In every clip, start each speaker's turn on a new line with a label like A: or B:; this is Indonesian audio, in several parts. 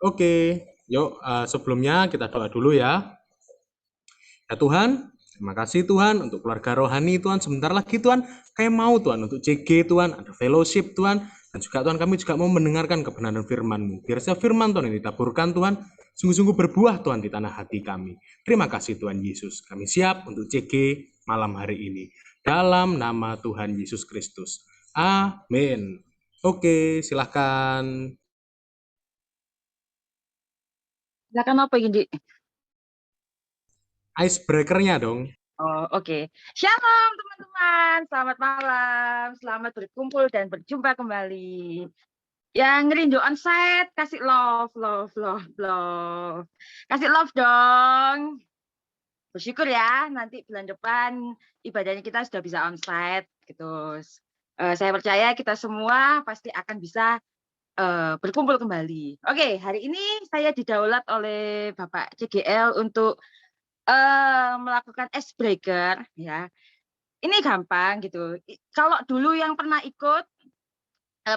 A: Oke, yuk sebelumnya kita doa dulu ya. Ya Tuhan, terima kasih Tuhan untuk keluarga rohani Tuhan. Sebentar lagi Tuhan, kami mau Tuhan untuk CG Tuhan, ada fellowship Tuhan. Dan juga Tuhan kami juga mau mendengarkan kebenaran firman-Mu. Biar setiap firman Tuhan yang ditaburkan Tuhan, sungguh-sungguh berbuah Tuhan di tanah hati kami. Terima kasih Tuhan Yesus. Kami siap untuk CG malam hari ini. Dalam nama Tuhan Yesus Kristus. Amin. Oke, silahkan.
B: Silakan apa ini?
A: Icebreaker-nya dong.
B: Oh, oke. Shalom teman-teman, selamat malam, selamat berkumpul dan berjumpa kembali. Yang rindu onsite, kasih love. Kasih love dong. Bersyukur ya, nanti bulan depan ibadahnya kita sudah bisa onsite gitu. Saya percaya kita semua pasti akan bisa berkumpul kembali. Oke, hari ini saya didaulat oleh Bapak CGL untuk melakukan icebreaker ya. Ini gampang gitu. Kalau dulu yang pernah ikut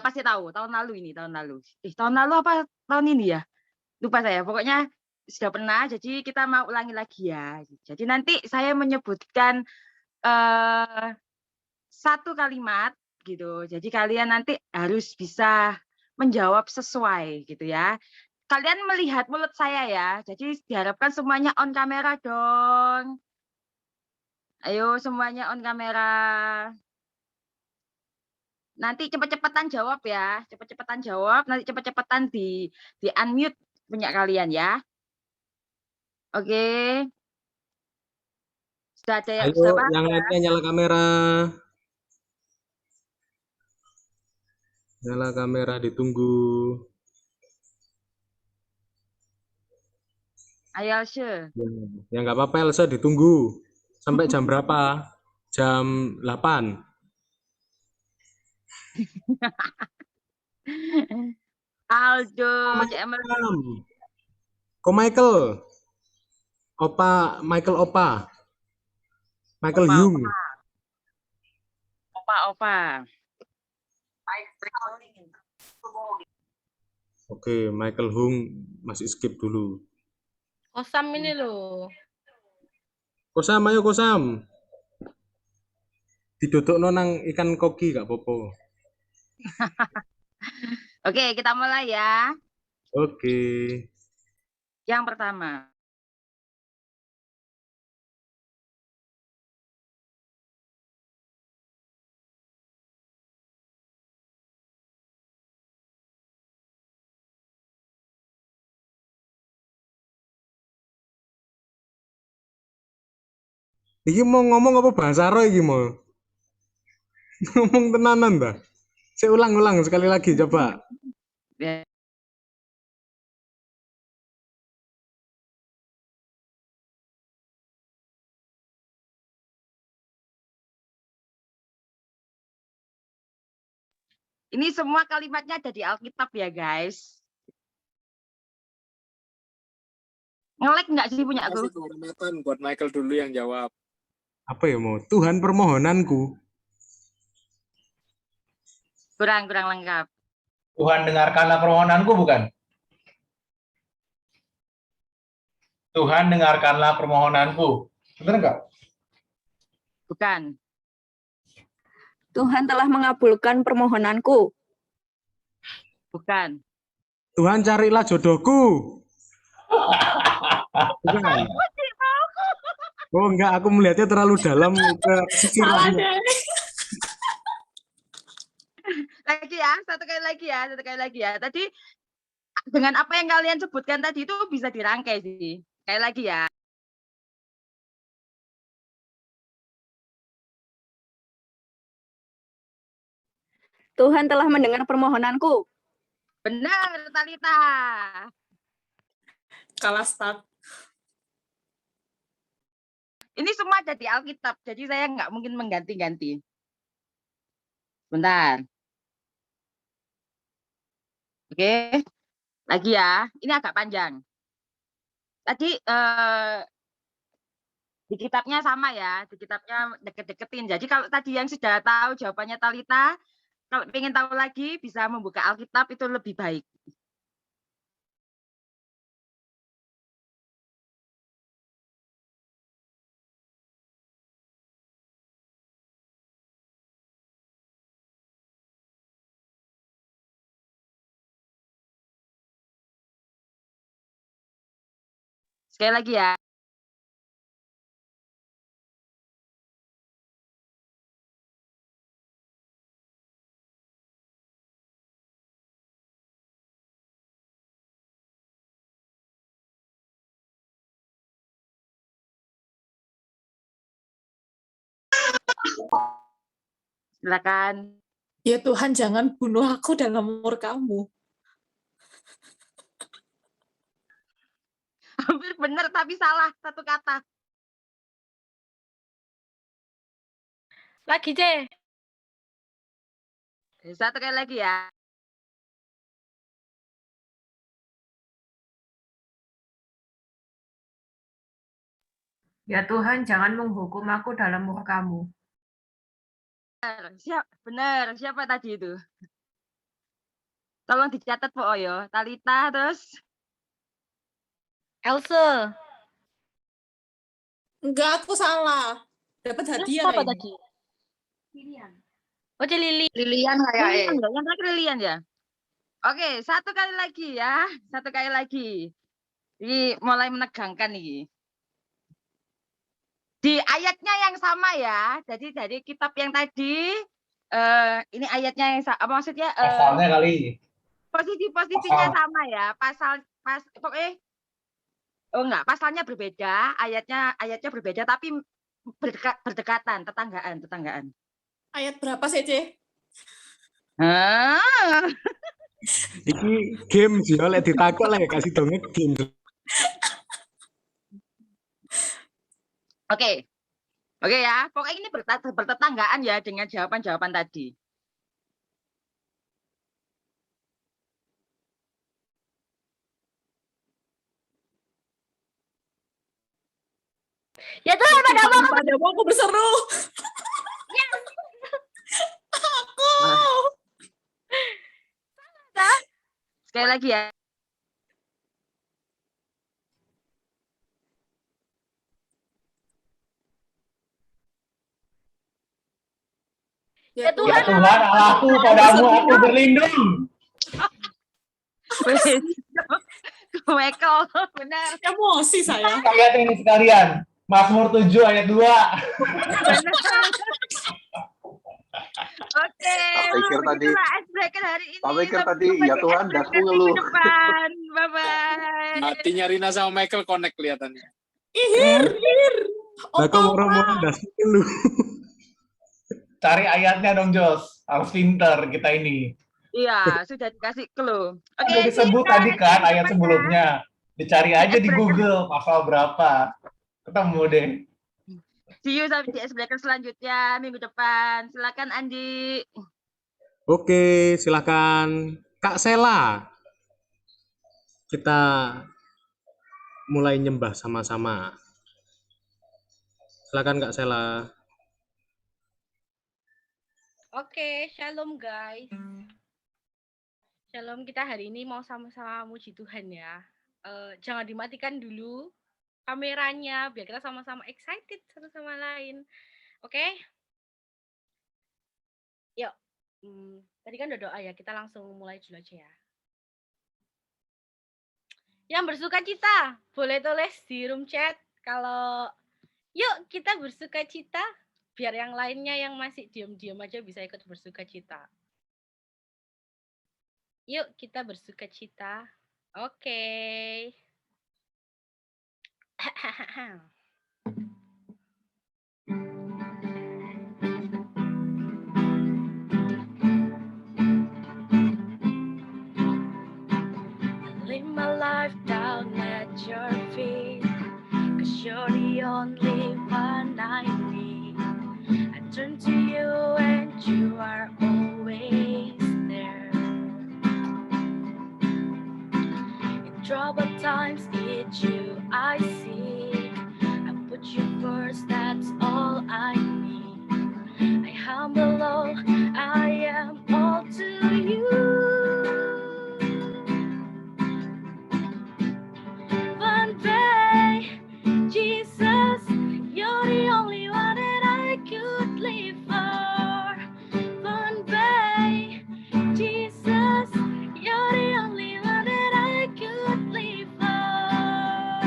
B: pasti tahu tahun lalu. Tahun lalu apa tahun ini ya? Lupa saya. Pokoknya sudah pernah. Jadi kita mau ulangi lagi ya. Jadi nanti saya menyebutkan satu kalimat gitu. Jadi kalian nanti harus bisa menjawab sesuai gitu ya. Kalian melihat mulut saya ya. Jadi diharapkan semuanya on kamera dong. Ayo semuanya on kamera. Nanti cepet-cepetan jawab ya. Cepet-cepetan jawab, nanti cepet-cepetan di unmute punya kalian ya. Oke. Sudah ada yang
A: Ayo,
B: sudah paham
A: yang
B: ya?
A: lainnya nyala kamera. Nyala kamera, ditunggu.
B: Ayo Alsye.
A: Ya nggak apa-apa Elsa, ditunggu. Sampai jam berapa? Jam 8.
B: Aldo, Cek Emel.
A: Malam. Ko Michael? Michael Opa. Michael
B: Opa,
A: Hung.
B: opa, opa, opa.
A: Oke, Michael Hung masih skip dulu.
C: Kosam ini loh.
A: Kosam, ayo Kosam. Diduduk nang ikan koki gak popo.
B: Oke, kita mulai ya.
A: Oke.
B: Yang pertama.
A: Iki mau ngomong apa bahasa roh iki mau? Ngomong tenanan dah. Saya ulang-ulang sekali lagi coba.
B: Ya. Ini semua kalimatnya ada di Alkitab ya guys. Nge-lag nggak sih punya aku?
D: Kasih kehormatan buat Michael dulu yang jawab.
A: Apa ya mau? Tuhan permohonanku.
B: Kurang lengkap.
E: Tuhan dengarkanlah permohonanku, bukan? Tuhan dengarkanlah permohonanku. Benar nggak?
B: Bukan.
F: Tuhan telah mengabulkan permohonanku.
B: Bukan.
A: Tuhan carilah jodohku. Bukan. Oh enggak, aku melihatnya terlalu dalam ke pikiran.
B: Lagi ya, satu kali lagi ya. Tadi dengan apa yang kalian sebutkan tadi itu bisa dirangkai sih. Sekali lagi ya.
F: Tuhan telah mendengar permohonanku.
B: Benar, Talita.
C: Kalah start.
B: Ini semua ada di Alkitab, jadi saya nggak mungkin mengganti-ganti. Bentar. Oke, lagi ya. Ini agak panjang. Tadi di kitabnya sama ya, di kitabnya deket-deketin. Jadi kalau tadi yang sudah tahu jawabannya Talita, kalau ingin tahu lagi bisa membuka Alkitab itu lebih baik. Sekali lagi ya. Silakan.
G: Ya Tuhan, jangan bunuh aku dalam murka-Mu.
B: Hampir benar tapi salah satu kata.
C: Lagi, C.
B: Satu kali lagi ya.
H: Ya Tuhan, jangan menghukum aku dalam murka-Mu.
B: Benar. Siapa tadi itu? Tolong dicatat Po Oyo. Talita terus.
C: Else.
G: Enggak, aku salah. Dapat hadiah
C: Siapa
G: ini.
C: tadi? Oh, C Lili.
B: Lilian kayak. Yang terakhir Lilian ya. Oke, satu kali lagi ya. Satu kali lagi. Ini mulai menegangkan nih. Di ayatnya yang sama ya. Jadi dari kitab yang tadi ini ayatnya yang apa maksudnya?
E: Pasalnya kali.
B: Posisinya
E: Pasal.
B: sama ya. Enggak, pasalnya berbeda, ayatnya berbeda tapi berdekatan, tetanggaan.
G: Ayat berapa sih, C?
A: Iki game sih, oleh ditakut lah ya kasih dongeng game.
B: Oke ya. Pokoknya ini bertetanggaan ya dengan jawaban-jawaban tadi.
C: Ya Tuhan,
G: Padamu aku berseru. Aku.
B: Sekali lagi ya.
G: Ya
E: Ya
G: Tuhan,
E: Tuhan, Allahku, padamu aku berlindung.
B: Michael, benar.
G: emosi saya.
E: Lihat ini sekalian. Mazmur 7 ayat 2.
B: Oke.
I: pikir tadi-
B: begitulah icebreaker hari ini.
I: Tak pikir
B: Sampai
I: tadi,
B: jumpa
I: ya
B: di
I: Tuhan,
B: icebreaker
I: daku
B: minggu
I: ngeluh.
B: depan. Bye-bye.
D: Hatinya Rina sama Michael connect kelihatannya.
G: Ihir.
A: Aku moro-moro das lu.
E: Cari ayatnya dong, Jos. Harus pinter kita ini.
B: Iya, sudah dikasih clue. Oke,
E: Udah disebut
B: kita
E: tadi kan
B: next
E: ayat
B: week
E: sebelumnya. Dicari aja di
B: Icebreaker.
E: Google pasal berapa. Ketemu deh.
B: See you sampai di icebreaker selanjutnya minggu depan. Silakan Andi.
A: Oke, silakan Kak Sela. Kita mulai nyembah sama-sama. Silakan Kak Sela.
C: Oke, shalom guys. Shalom, kita hari ini mau sama-sama muji Tuhan ya. Jangan dimatikan dulu kameranya biar kita sama-sama excited satu sama lain. Oke? Yuk. Tadi kan udah doa ya, kita langsung mulai dulu aja ya. Yang bersuka cita, boleh tulis di room chat kalau yuk kita bersuka cita, biar yang lainnya yang masih diam-diam aja bisa ikut bersuka cita. Yuk kita bersuka cita. Oke. Lay my life down at your feet, 'cause you're the only one I need. I turn to you and you are always there. In troubled times, it's you I seek. I put you first, that's all I need. I humble low, I am all to you. One day, Jesus, you're the only one that I could live for. One day, Jesus, you're the only one that I could live for.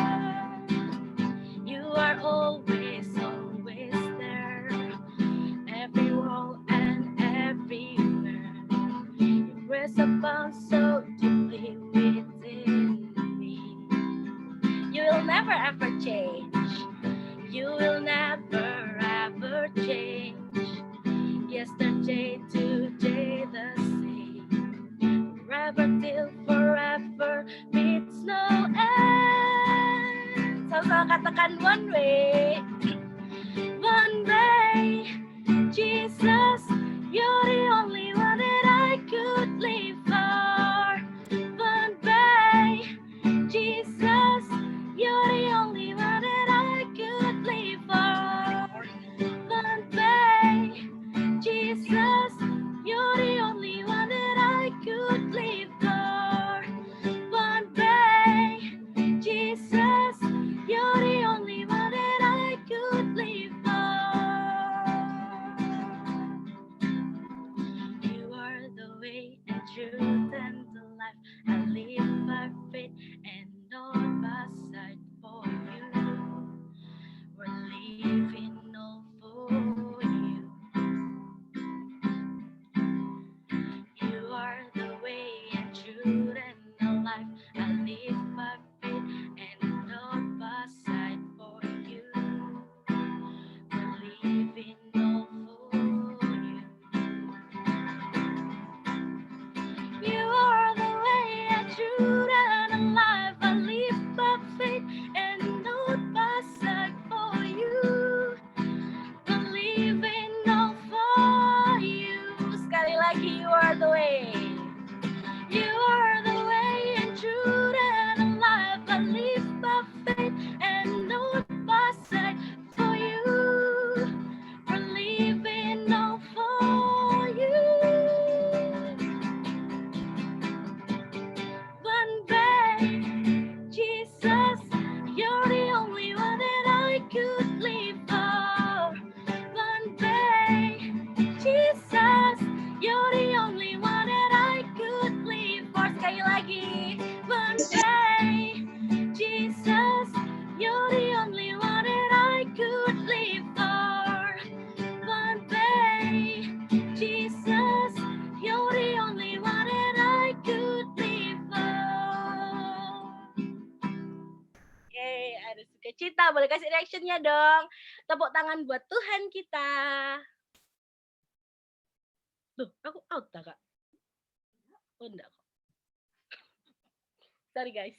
C: day to day the same. Forever till forever meets no end. Sama-sama katakan one way. One way, Jesus, you're the only one that I could live for. One way, Jesus, you're the only one that I could live for. One way, Jesus, you're the only one that I could live for. One way, Jesus, you're the only one that I could live for. You are the way and truth and the life. I live by faith and not by sight. For you, we're living all for you. You are the way and truth and the life. I live by faith and not by sight. For you, we're living all for you. You are the way and truth and the life. I live by faith and not by sight. For you, believing all for you. Sekali lagi, you are the way. You are the way and truth and the life. I live by faith and not by sight. For you, believing all for you. One day, Jesus, you're the only one that I could live for. One day, Jesus, you're the only one that I could live for. Sekali lagi. One day, Jesus, you're the only one that I could live for. One day, Jesus, you're the only one that I could live for. Oke, ada sukacita. Boleh kasih reactionnya dong. Tepuk tangan buat Tuhan kita. Duh, aku out dah, Kak. Oh, enggak kok. Sorry, guys.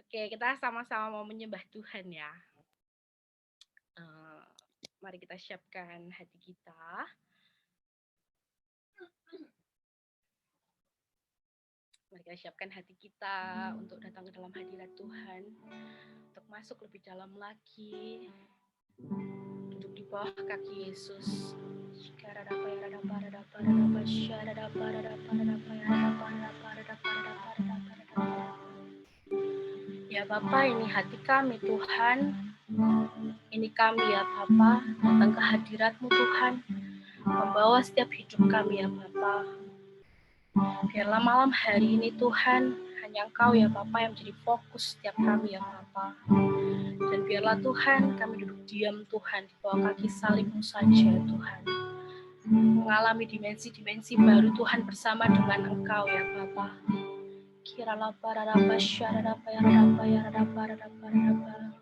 C: Oke, kita sama-sama mau menyembah Tuhan ya. Mari kita siapkan hati kita. Mari kita siapkan hati kita untuk datang ke dalam hadirat Tuhan. Untuk masuk lebih dalam lagi. Duduk di bawah kaki Yesus. Ya Bapa, ini hati kami Tuhan. Ini kami ya Bapa, datang ke hadirat-Mu Tuhan. Membawa setiap hidup kami ya Bapa. Biarlah malam hari ini Tuhan, hanya Engkau ya Bapa yang menjadi fokus setiap kami ya Bapa. Dan biarlah Tuhan, kami duduk diam Tuhan di bawah kaki salib-Mu saja Tuhan. Mengalami dimensi-dimensi baru Tuhan bersama dengan Engkau ya Bapa. Kiralah pararapa syararapa yararapa yararapa yararapa.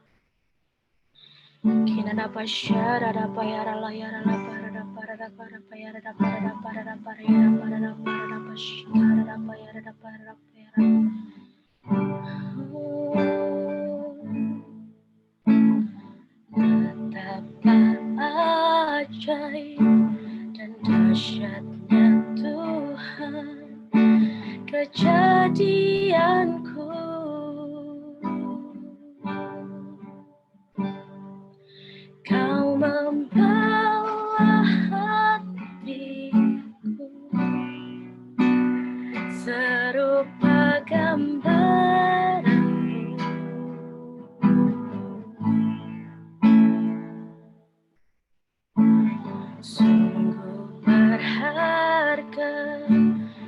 C: Kinarapa syararapa yarala yarala pararapa yararapa yararapa yararapa yararapa yararapa yararapa syararapa yararapa yararapa. Betapa ajaib dan dahsyatnya Tuhan kejadianku. Kau membawa hatiku serupa gambaranmu. Sungguh berharga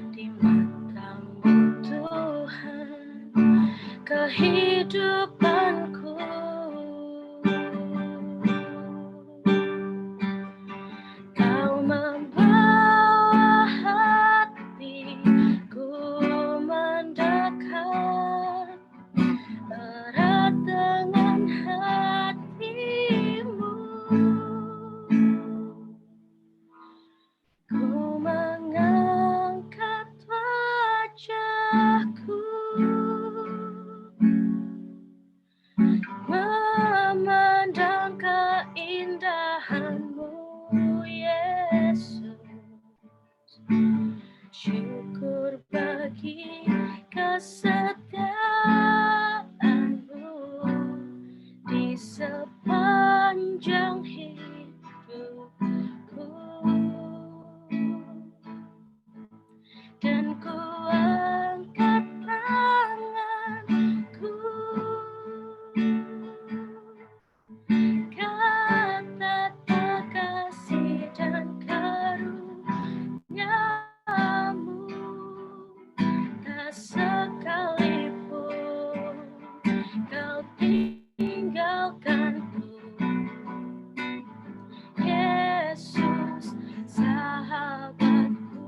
C: di mata-Mu Tuhan kehidupanku. Kau membawa hatiku mendekat erat dengan hati-Mu. wajahku, memandang keindahanmu, Yesus. Syukur bagi kesetiaanmu di sepanjang hidupku, dan ku angkat tanganku, kata kasih dan karuniamu, tak sekalipun kau tinggalkanku, Yesus sahabatku.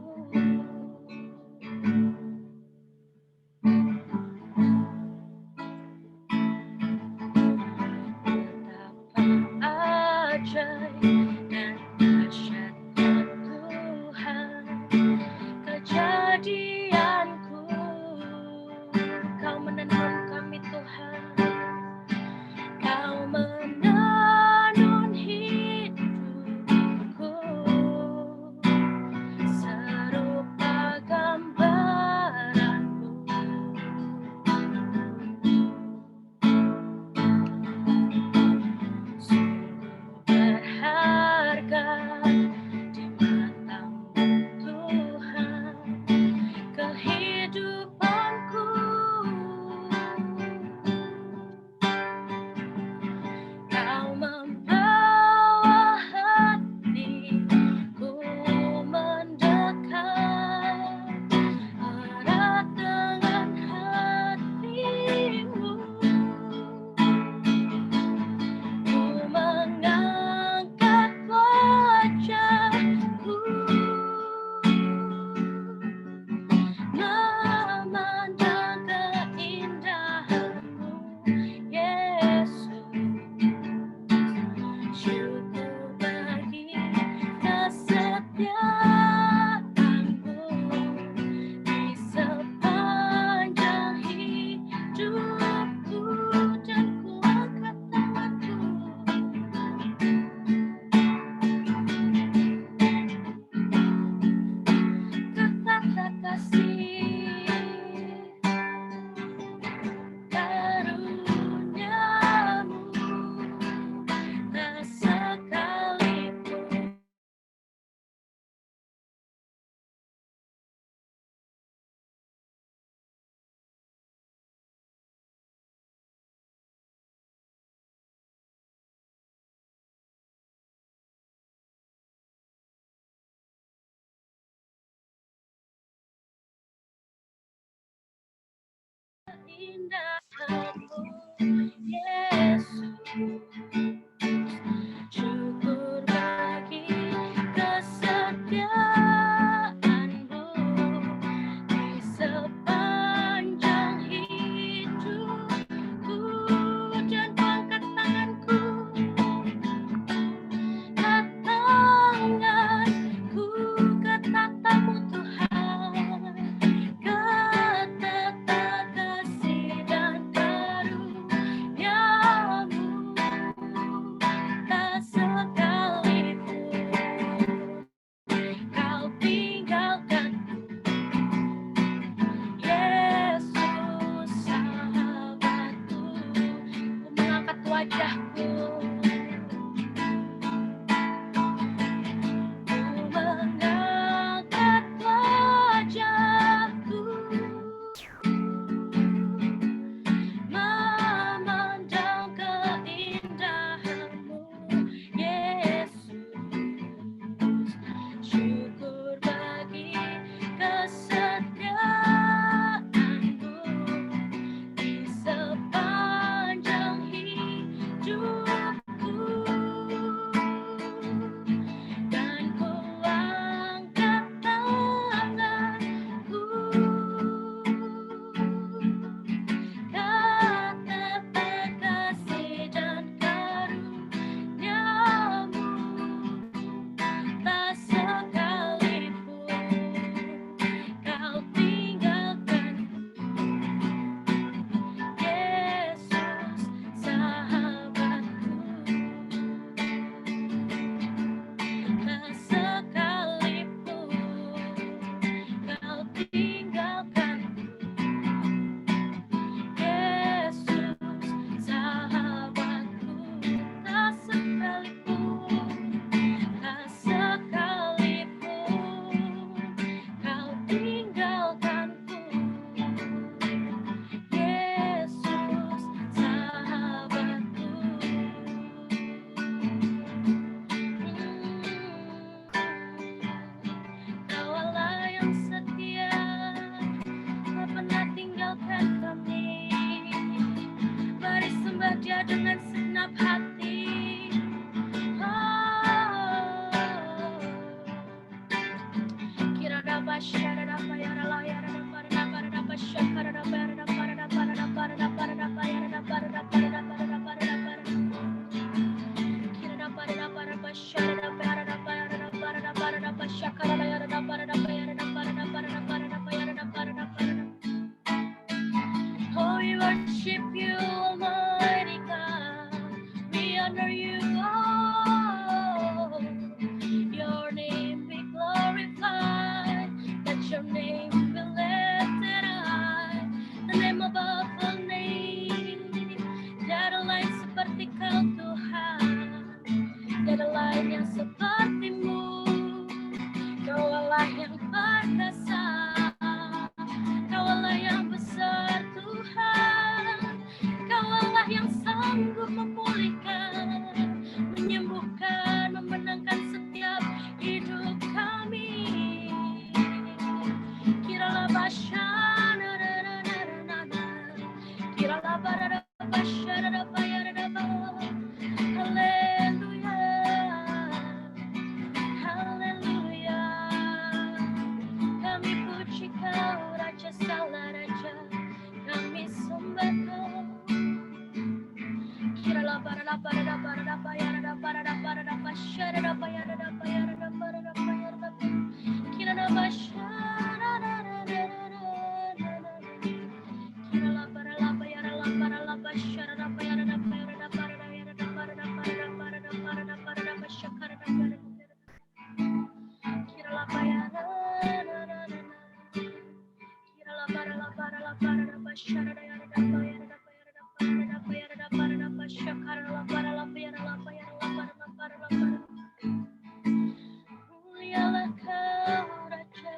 C: Betapa ajaib dan dahsyatnya Tuhan kejadianku, kau menenun kami Tuhan, kau menenun hidupku serupa gambaranmu. Sungguh berharga di matamu Tuhan kehidupanku, kau membawa hatiku mendekat erat dengan hatimu. Ku mengangkat wajahku, memandang keindahanmu, Yesus. Syukur bagi kesetiaanmu di sepanjang hidupku, dan ku angkat tanganku, kata kasih karuniamu, tak sekalipun indahmu, Yesus. Syukur bagi kesetiaanmu di sepanjang hidupku, dan ku angkat tanganku, tanganku ke tatamu Tuhan, kata kasih dan karuniamu, Oh, we worship you, Almighty God. We honor you, oh. Your name be glorified. Let your name be lifted high. The name above all name. Tiada lain seperti Kau Tuhan. Tiada lain yang seperti-Mu. Kau Allah yang perkasa. Kau Allah yang besar Tuhan. Kau Allah yang sanggup memulihkan, menyembuhkan, memenangkan setiap hidup kami. Kiralah basyana, kiralah barada basyana, haleluya, haleluya. Kami puji Kau, Raja Saleh Raja, kami sembah Kau. Kiralah barada barada barada barada barada barada basyana, barada barada barada barada, kiralah basyana, kiralah barada barada barada basyana, barada barada barada barada barada barada barada barada basyakara barada, kiralah barada, kiralah barada barada barada basyana, barada barada barada barada barada basyakara barada barada barada barada. Mulialah Kau Raja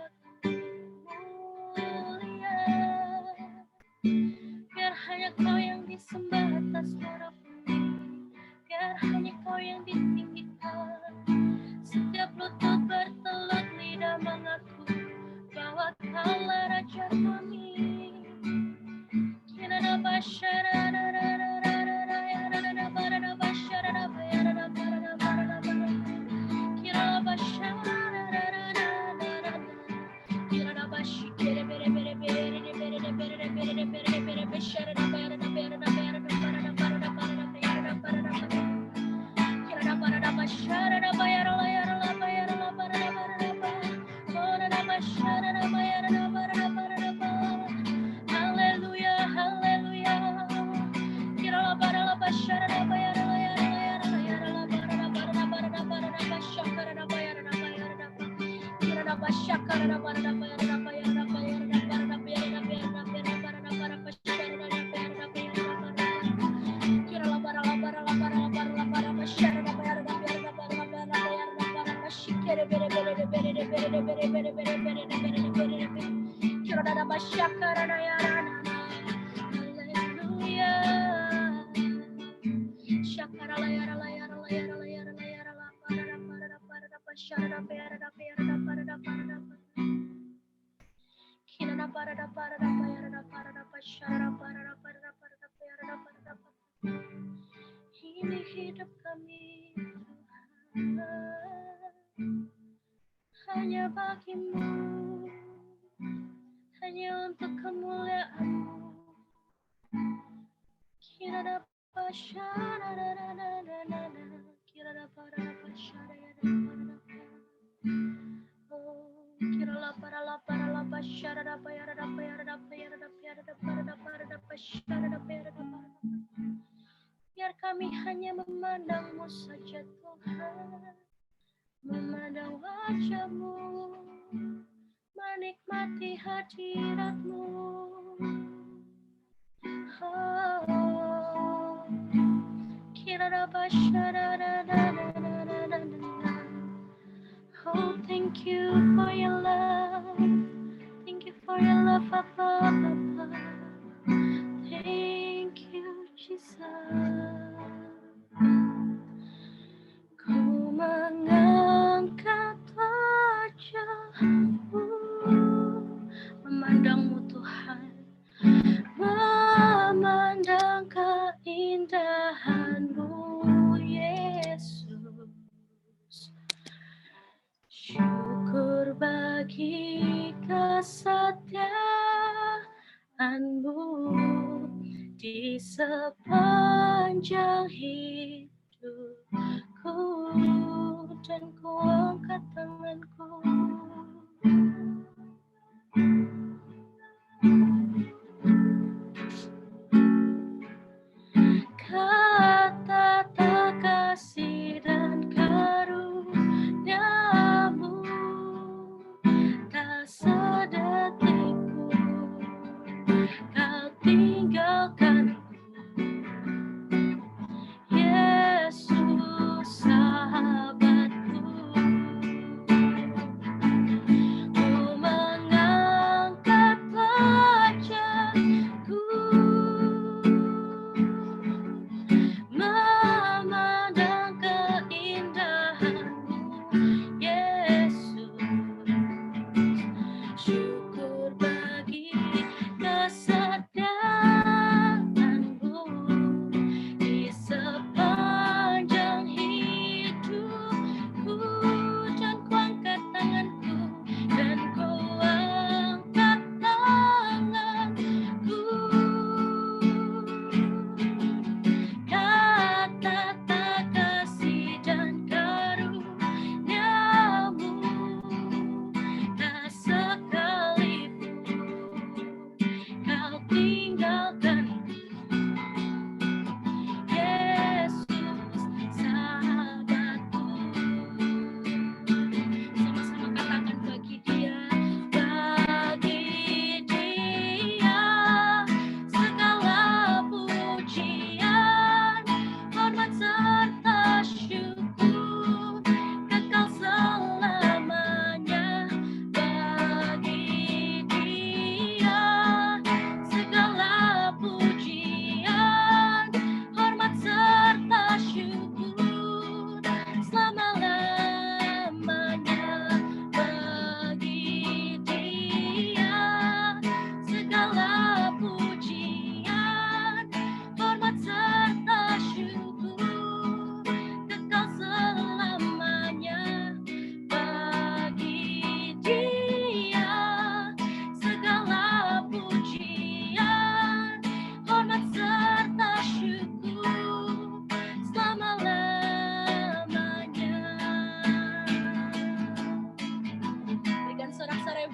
C: mulia, biar hanya Kau yang disembah atas seluruh bumi, biar hanya Kau yang ditinggikan. Setiap lutut bertelut, lidah mengaku bahwa Kaulah Raja kami. Kirana basyara, kirana basyara, kirana bashi, kere bere bere bere bere bere bere bere bere bere basyara, bayara bayara bayara bayara bayara bayara bayara, kirana bayara basyara, bayara bayara bayara bayara bayara, kirana basyara, bayara bayara bayara bayara. Haleluya, haleluya. Kirala barala basyara bayara bayara bayara bayara barana barana barana basyakara bayara bayara. Kirana basyakara barana bayara bayara bayara barana bayara bayara barana barana basyara bayara bayara. Kirala barala barala barala barala barana basyara bayara bayara barana barana bayara barana basyikere bere bere bere bere bere bere bere bere bere bere bere. Kirana basyakara bayara. Ini hidup kami Tuhan, hanya bagi-Mu, hanya untuk kemuliaan-Mu. Kirana basyara, kirana barana basyara, oh, kirala barala barala basyara, bayara bayara bayara bayara bayara basyara bayara. Biar kami hanya memandang-Mu saja Tuhan, memandang wajah-Mu, menikmati hadirat-Mu. Oh, kirana basyara, oh, thank you for your love, thank you for your love, Papa, Papa. Thank you, Jesus. Ku mengangkat wajah-Mu, memandang-Mu Tuhan, memandang keindahan-Mu, Yesus. Syukur bagi kesetiaan-Mu di sepanjang hidupku, dan ku angkat tanganku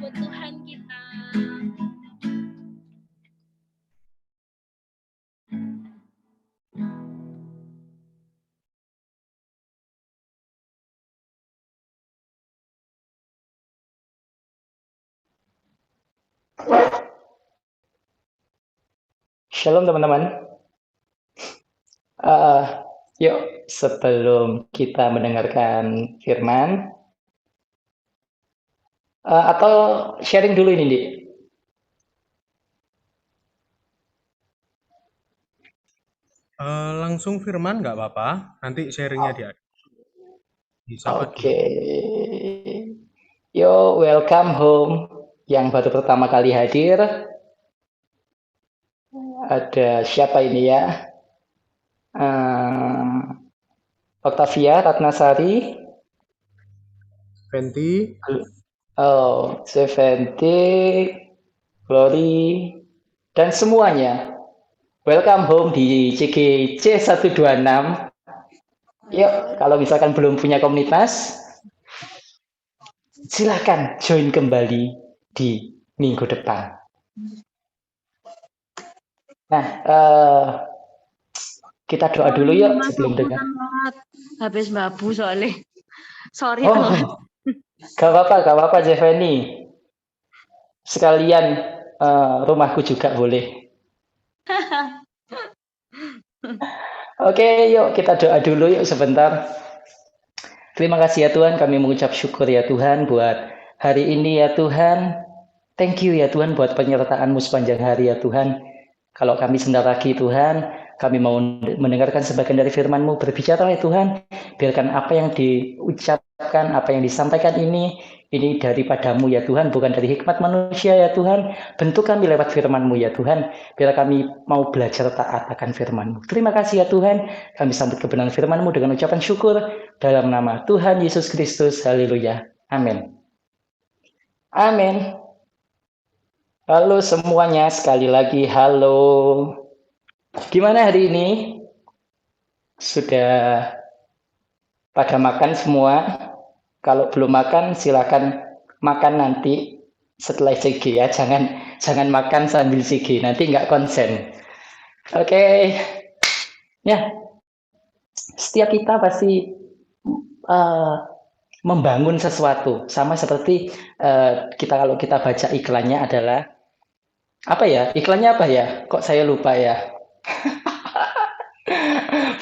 C: buat Tuhan kita.
I: Shalom teman-teman. Eh, yuk sebelum kita mendengarkan firman, atau sharing dulu ini, Di.
A: Langsung firman nggak apa-apa. Nanti sharingnya di siapa
I: Oke.
A: dulu.
I: Yo, welcome home. Yang baru pertama kali hadir, ada siapa ini ya? Octavia Ratnasari,
A: Fenty,
I: Seventy, Glory, dan semuanya. Welcome home di CGC 126. Yuk, kalau misalkan belum punya komunitas, silakan join kembali di minggu depan. Nah, kita doa dulu yuk sebelum dengar.
B: Habis babu soalnya. Sorry
I: Oh,
B: telat.
I: gak apa-apa, Jeveni. Sekalian rumahku juga boleh. Oke, yuk kita doa dulu yuk sebentar. Terima kasih ya Tuhan, kami mengucap syukur ya Tuhan buat hari ini ya Tuhan. Thank you ya Tuhan buat penyertaan-Mu sepanjang hari ya Tuhan. Kalau kami sebentar lagi Tuhan, kami mau mendengarkan sebagian dari firman-Mu. Berbicara ya Tuhan, biarkan apa yang diucapkan, apa yang disampaikan ini daripada-Mu ya Tuhan, bukan dari hikmat manusia ya Tuhan. Bentuk kami lewat firman-Mu ya Tuhan, biar kami mau belajar taat akan firman-Mu. Terima kasih ya Tuhan, kami sambut kebenaran firman-Mu dengan ucapan syukur dalam nama Tuhan Yesus Kristus. Haleluya. Amin. Amin. Halo semuanya, sekali lagi halo. Gimana hari ini? Sudah pada makan semua? Kalau belum makan, silakan makan nanti setelah CG ya. Jangan makan sambil CG, nanti nggak konsen. Oke. Ya, setiap kita pasti membangun sesuatu. Sama seperti kalau kita baca iklannya adalah apa ya? Iklannya apa ya? Kok saya lupa ya?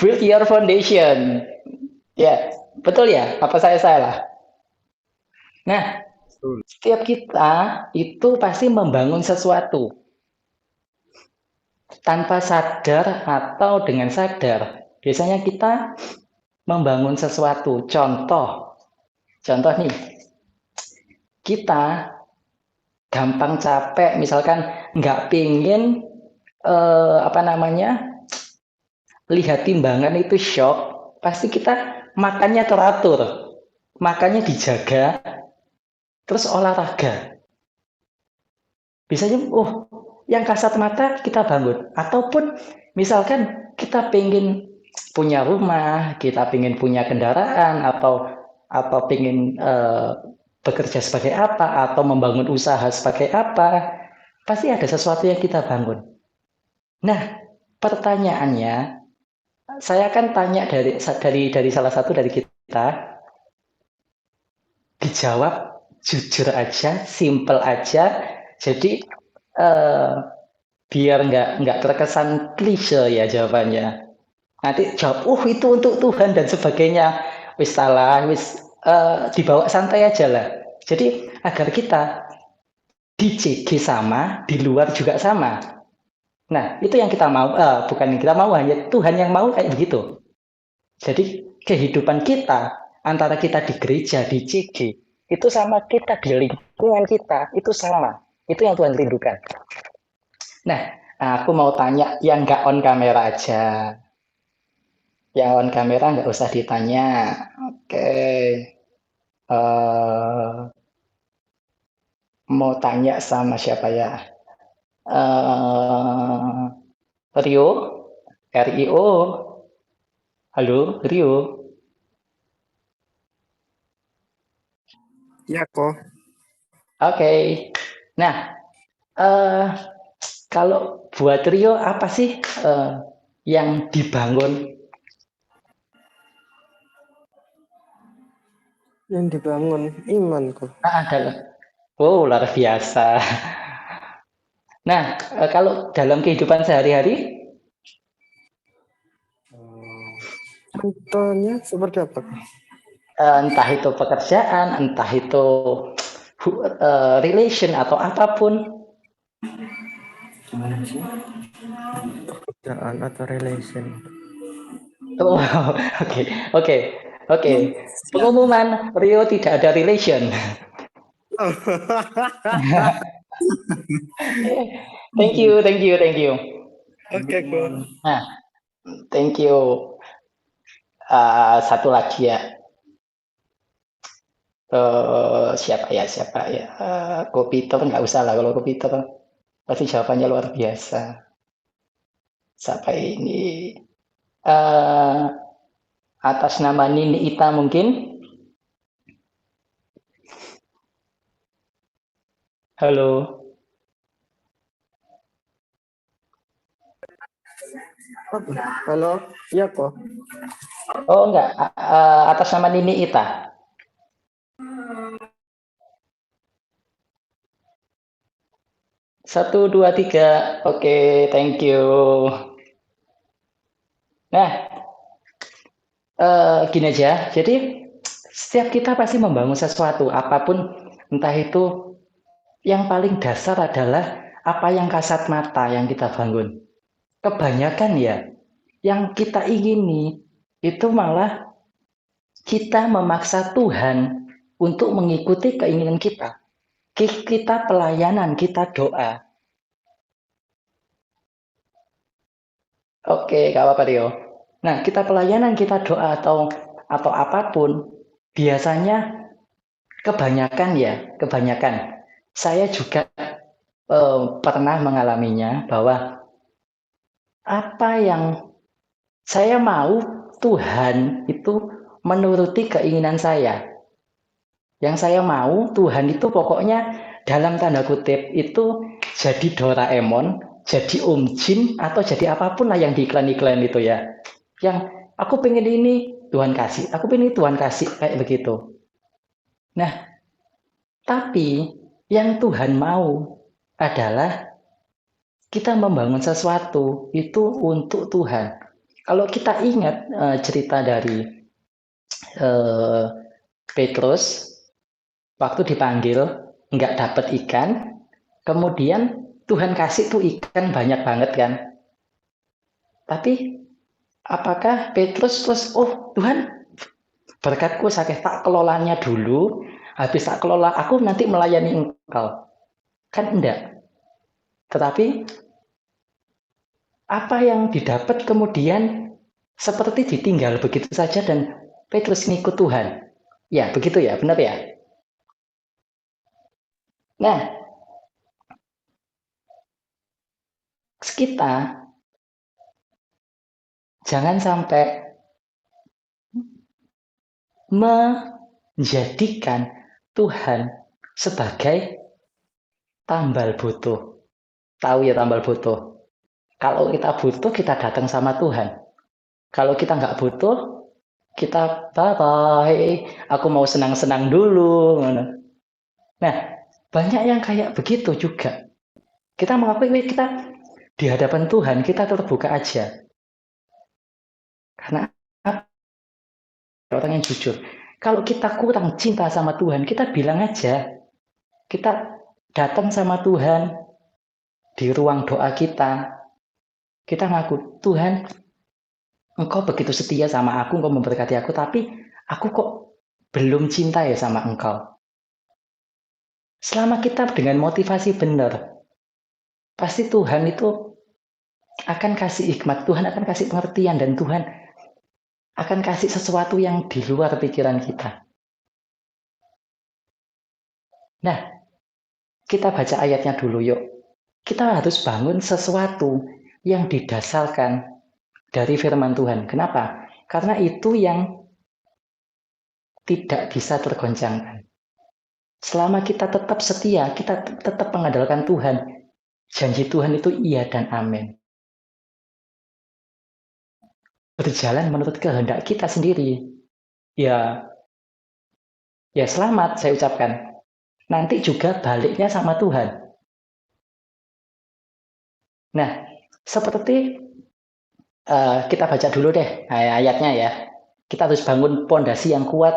I: Build your foundation. Ya, betul ya? Apa saya salah? Nah, setiap kita itu pasti membangun sesuatu. Tanpa sadar atau dengan sadar. Biasanya kita membangun sesuatu. Contoh nih, kita gampang capek, misalkan nggak pingin lihat timbangan itu shock, pasti kita makannya teratur, makannya dijaga, terus olahraga. Biasanya, yang kasat mata kita bangun. Ataupun misalkan kita pengen punya rumah, kita pengen punya kendaraan, atau pengen bekerja sebagai apa, atau membangun usaha sebagai apa, pasti ada sesuatu yang kita bangun. Nah, pertanyaannya, saya akan tanya dari salah satu dari kita, dijawab jujur aja, simple aja, jadi biar nggak terkesan klise ya jawabannya. Nanti jawab, itu untuk Tuhan dan sebagainya, wis salah, wis dibawa santai aja lah. Jadi agar kita di CG sama, di luar juga sama. Nah, itu yang kita mau, bukan yang kita mau, hanya Tuhan yang mau kayak begitu. Jadi kehidupan kita, antara kita di gereja, di CG, itu sama kita di lingkungan kita, itu sama. Itu yang Tuhan rindukan. Nah, aku mau tanya yang nggak on kamera aja. Yang on kamera nggak usah ditanya. Oke. Mau tanya sama siapa ya? Rio? RIO? Halo, Rio?
J: Ya, kok.
I: Oke. Nah, eh, kalau buat Rio apa sih yang dibangun?
J: Yang dibangun imanku.
I: Oh, luar biasa. Nah, kalau dalam kehidupan sehari-hari,
J: Contohnya seperti apa?
I: entah itu pekerjaan, entah itu relation atau apapun.
J: Pekerjaan atau relation.
I: Oh, oke. Pengumuman Rio tidak ada relation. Thank you.
J: Oke, cool.
I: Nah, thank you. Satu lagi ya. Siapa ya? Kopiter nggak usah lah, kalau Kopiter pasti jawabannya luar biasa. Siapa ini? Atas nama Nini Ita mungkin? Halo.
J: Halo, iya kok.
I: Oh enggak, atas nama Nini Ita. Satu, dua, tiga. Oke, thank you. Nah, gini aja. Jadi setiap kita pasti membangun sesuatu, apapun, entah itu yang paling dasar adalah apa yang kasat mata yang kita bangun. Kebanyakan ya, yang kita ingini itu malah kita memaksa Tuhan untuk mengikuti keinginan kita. Kita pelayanan, kita doa. Oke, gak apa-apa Rio. Nah, kita pelayanan, kita doa atau apapun, biasanya kebanyakan. Saya juga pernah mengalaminya bahwa apa yang saya mau Tuhan itu menuruti keinginan saya. Yang saya mau Tuhan itu pokoknya dalam tanda kutip itu jadi Doraemon, jadi Om Jin, atau jadi apapun lah yang di iklan-iklan itu ya. Yang aku pengen ini Tuhan kasih, aku pengen ini Tuhan kasih, kayak begitu. Nah, tapi yang Tuhan mau adalah kita membangun sesuatu itu untuk Tuhan. Kalau kita ingat cerita dari Petrus, waktu dipanggil nggak dapat ikan, kemudian Tuhan kasih tuh ikan banyak banget kan. Tapi apakah Petrus terus, oh Tuhan berkatku sakit, tak kelolanya dulu, habis tak kelola aku nanti melayani engkau. Kan enggak. Tetapi apa yang didapat kemudian seperti ditinggal begitu saja dan Petrus ngikut Tuhan. Ya begitu ya, benar ya. Nah, kita jangan sampai menjadikan Tuhan sebagai tambal butuh. Tahu ya tambal butuh? Kalau kita butuh, kita datang sama Tuhan. Kalau kita nggak butuh, kita bye-bye. Aku mau senang-senang dulu. Nah, banyak yang kayak begitu juga. Kita mengakui kita di hadapan Tuhan, kita terbuka aja. Karena orang yang jujur. Kalau kita kurang cinta sama Tuhan, kita bilang aja. Kita datang sama Tuhan di ruang doa kita. Kita ngaku, Tuhan, Engkau begitu setia sama aku, Engkau memberkati aku, tapi aku kok belum cinta ya sama Engkau. Selama kita dengan motivasi benar, pasti Tuhan itu akan kasih hikmat, Tuhan akan kasih pengertian, dan Tuhan akan kasih sesuatu yang di luar pikiran kita. Nah, kita baca ayatnya dulu yuk. Kita harus bangun sesuatu yang didasarkan dari firman Tuhan. Kenapa? Karena itu yang tidak bisa tergoncangkan. Selama kita tetap setia, kita tetap mengandalkan Tuhan, janji Tuhan itu iya dan amin. Berjalan menurut kehendak kita sendiri. Ya selamat saya ucapkan. Nanti juga baliknya sama Tuhan. Nah, seperti kita baca dulu deh ayatnya ya. Kita harus bangun pondasi yang kuat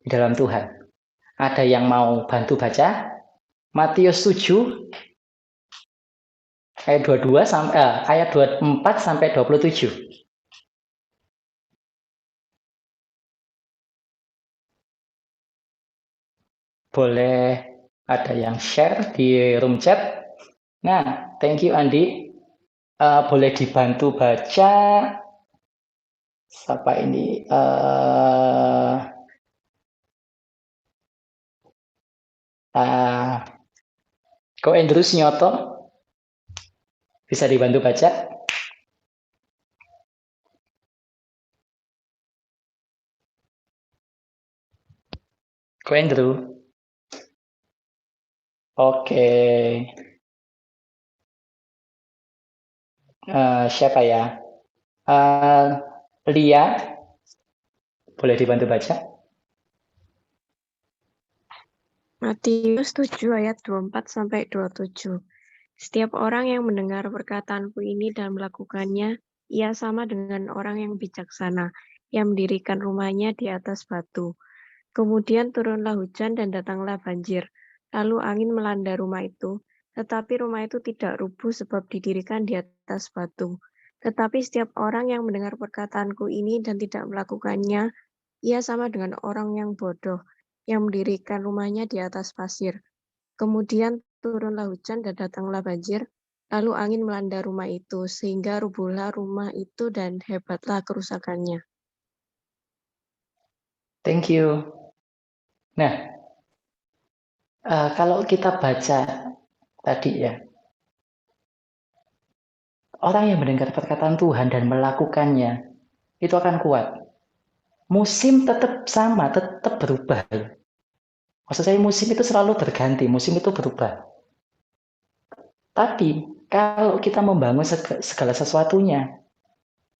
I: di dalam Tuhan. Ada yang mau bantu baca? Matius 7 ayat 22 sampai ayat 24 sampai 27. Boleh ada yang share di room chat. Nah, thank you Andi. Boleh dibantu baca. Siapa ini? Ko Andrews Nyoto. Bisa dibantu baca. Ko Andrew. Oke. Siapa ya? Lia. Boleh dibantu baca.
K: Matius 7 ayat 24 sampai 27. Setiap orang yang mendengar perkataanku ini dan melakukannya, ia sama dengan orang yang bijaksana, yang mendirikan rumahnya di atas batu. Kemudian turunlah hujan dan datanglah banjir. Lalu angin melanda rumah itu, tetapi rumah itu tidak rubuh sebab didirikan di atas batu. Tetapi setiap orang yang mendengar perkataanku ini dan tidak melakukannya, ia sama dengan orang yang bodoh, yang mendirikan rumahnya di atas pasir. Kemudian turunlah hujan dan datanglah banjir, lalu angin melanda rumah itu, sehingga rubuhlah rumah itu dan hebatlah kerusakannya.
I: Thank you. Nah, kalau kita baca tadi ya, orang yang mendengar perkataan Tuhan dan melakukannya, itu akan kuat. Musim tetap sama, tetap berubah. Maksud saya musim itu selalu berganti, musim itu berubah. Tapi kalau kita membangun segala sesuatunya,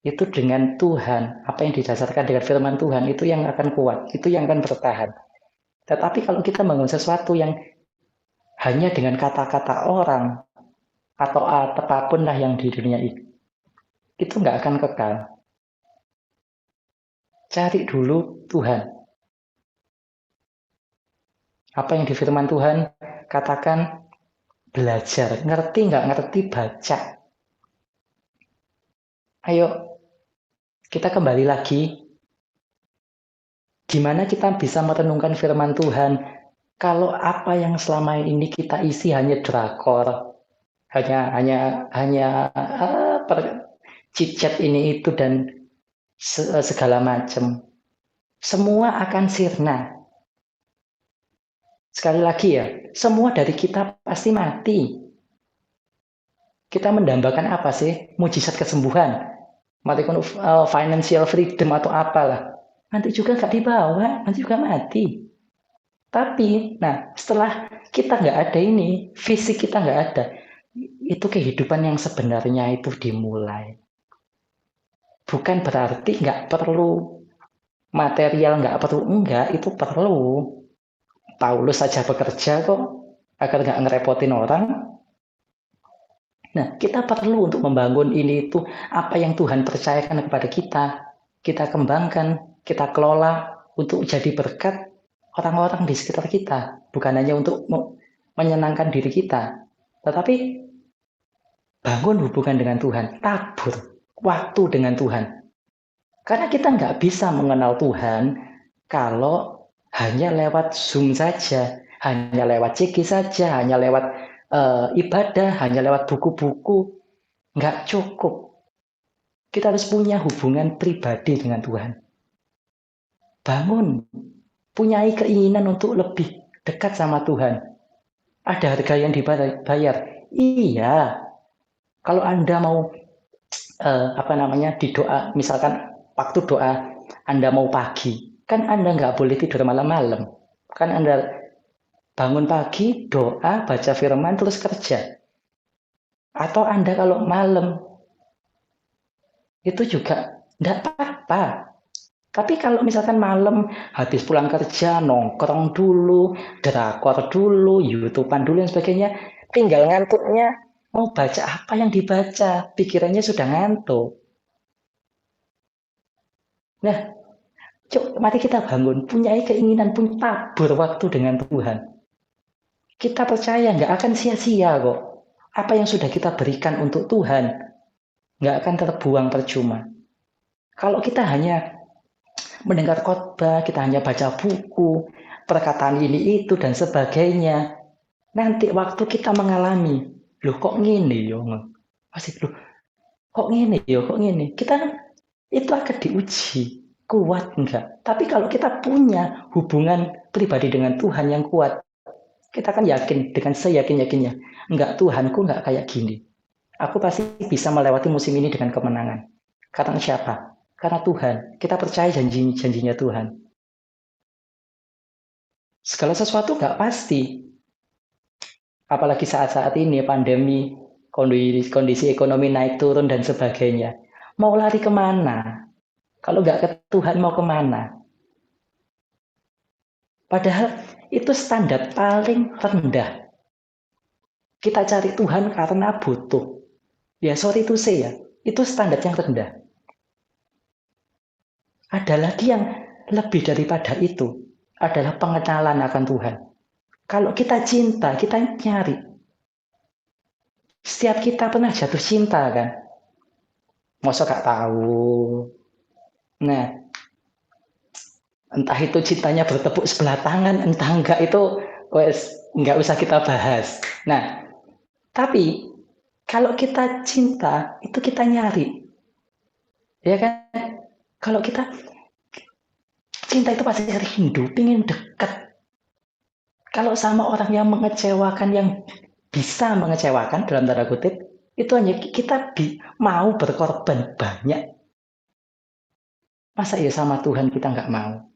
I: itu dengan Tuhan, apa yang didasarkan dengan firman Tuhan, itu yang akan kuat, itu yang akan bertahan. Tetapi kalau kita membangun sesuatu yang hanya dengan kata-kata orang, atau apapun lah yang di dunia ini, itu nggak akan kekal. Cari dulu Tuhan. Apa yang di firman Tuhan, katakan, belajar, ngerti nggak ngerti, baca. Ayo, kita kembali lagi. Gimana kita bisa merenungkan firman Tuhan, kalau apa yang selama ini kita isi hanya drakor, hanya chit-chat ini itu dan segala macam. Semua akan sirna. Sekali lagi ya, semua dari kita pasti mati. Kita mendambakan apa sih? Mujizat kesembuhan, financial freedom atau apalah. Nanti juga nggak dibawa, nanti juga mati. Tapi, nah setelah kita nggak ada ini, fisik kita nggak ada, itu kehidupan yang sebenarnya itu dimulai. Bukan berarti nggak perlu material, nggak perlu, enggak, itu perlu. Paulus saja bekerja kok, agar nggak ngerepotin orang. Nah, kita perlu untuk membangun ini itu, apa yang Tuhan percayakan kepada kita, kita kembangkan, kita kelola untuk jadi berkat orang-orang di sekitar kita. Bukan hanya untuk menyenangkan diri kita, tetapi bangun hubungan dengan Tuhan, tabur waktu dengan Tuhan. Karena kita nggak bisa mengenal Tuhan kalau hanya lewat Zoom saja, hanya lewat CG saja, hanya lewat ibadah, hanya lewat buku-buku. Nggak cukup. Kita harus punya hubungan pribadi dengan Tuhan. Bangun, punyai keinginan untuk lebih dekat sama Tuhan. Ada harga yang dibayar. Iya. Kalau Anda mau di doa, misalkan waktu doa Anda mau pagi, kan Anda nggak boleh tidur malam-malam. Kan Anda bangun pagi, doa, baca firman, terus kerja. Atau Anda kalau malam, itu juga enggak apa-apa. Tapi kalau misalkan malam, habis pulang kerja, nongkrong dulu, drakor dulu, YouTube-an dulu, dan sebagainya, tinggal ngantuknya, mau baca apa yang dibaca, pikirannya sudah ngantuk. Nah, mari kita bangun, punya keinginan, punya tabur waktu dengan Tuhan. Kita percaya nggak akan sia-sia kok. Apa yang sudah kita berikan untuk Tuhan, nggak akan terbuang percuma. Kalau kita hanya mendengar khotbah, kita hanya baca buku, perkataan ini itu dan sebagainya, nanti waktu kita mengalami, loh kok ngene yo, pasti loh kok ngene yo, kok ngene, kita itu akan diuji, kuat enggak. Tapi kalau kita punya hubungan pribadi dengan Tuhan yang kuat, kita akan yakin dengan seyakin-yakinnya, enggak, Tuhanku enggak kayak gini. Aku pasti bisa melewati musim ini dengan kemenangan. Karena siapa? Karena Tuhan. Kita percaya janjinya Tuhan. Segala sesuatu enggak pasti. Apalagi saat-saat ini pandemi, kondisi ekonomi naik turun dan sebagainya. Mau lari kemana? Kalau enggak ke Tuhan mau kemana? Padahal itu standar paling rendah. Kita cari Tuhan karena butuh. Ya sorry to say ya, itu standar yang rendah. Ada lagi yang lebih daripada itu, adalah pengenalan akan Tuhan. Kalau kita cinta, kita nyari. Setiap kita pernah jatuh cinta kan? Masa gak tahu? Nah, entah itu cintanya bertepuk sebelah tangan, entah enggak, itu enggak usah kita bahas. Nah, tapi kalau kita cinta, itu kita nyari. Ya kan? Kalau kita cinta itu pasti rindu, pingin dekat. Kalau sama orang yang mengecewakan, yang bisa mengecewakan dalam tanda kutip, itu hanya kita mau berkorban banyak. Masa ya sama Tuhan kita nggak mau?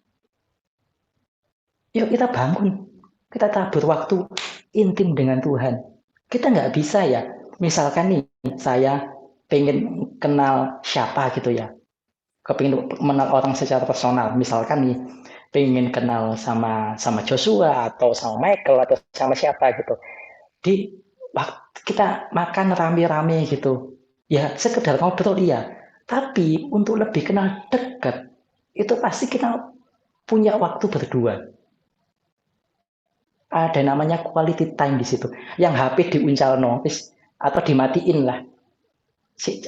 I: Yuk kita bangun, kita tabur waktu intim dengan Tuhan. Kita nggak bisa ya, misalkan nih saya pengen kenal siapa gitu ya, kepingin mengenal orang secara personal, misalkan nih pengen kenal sama Joshua atau sama Michael atau sama siapa gitu, di waktu kita makan rame-rame gitu ya, sekedar ngobrol iya, tapi untuk lebih kenal dekat itu pasti kita punya waktu berdua. Ada namanya quality time di situ, yang HP diuncal notis atau dimatiin lah,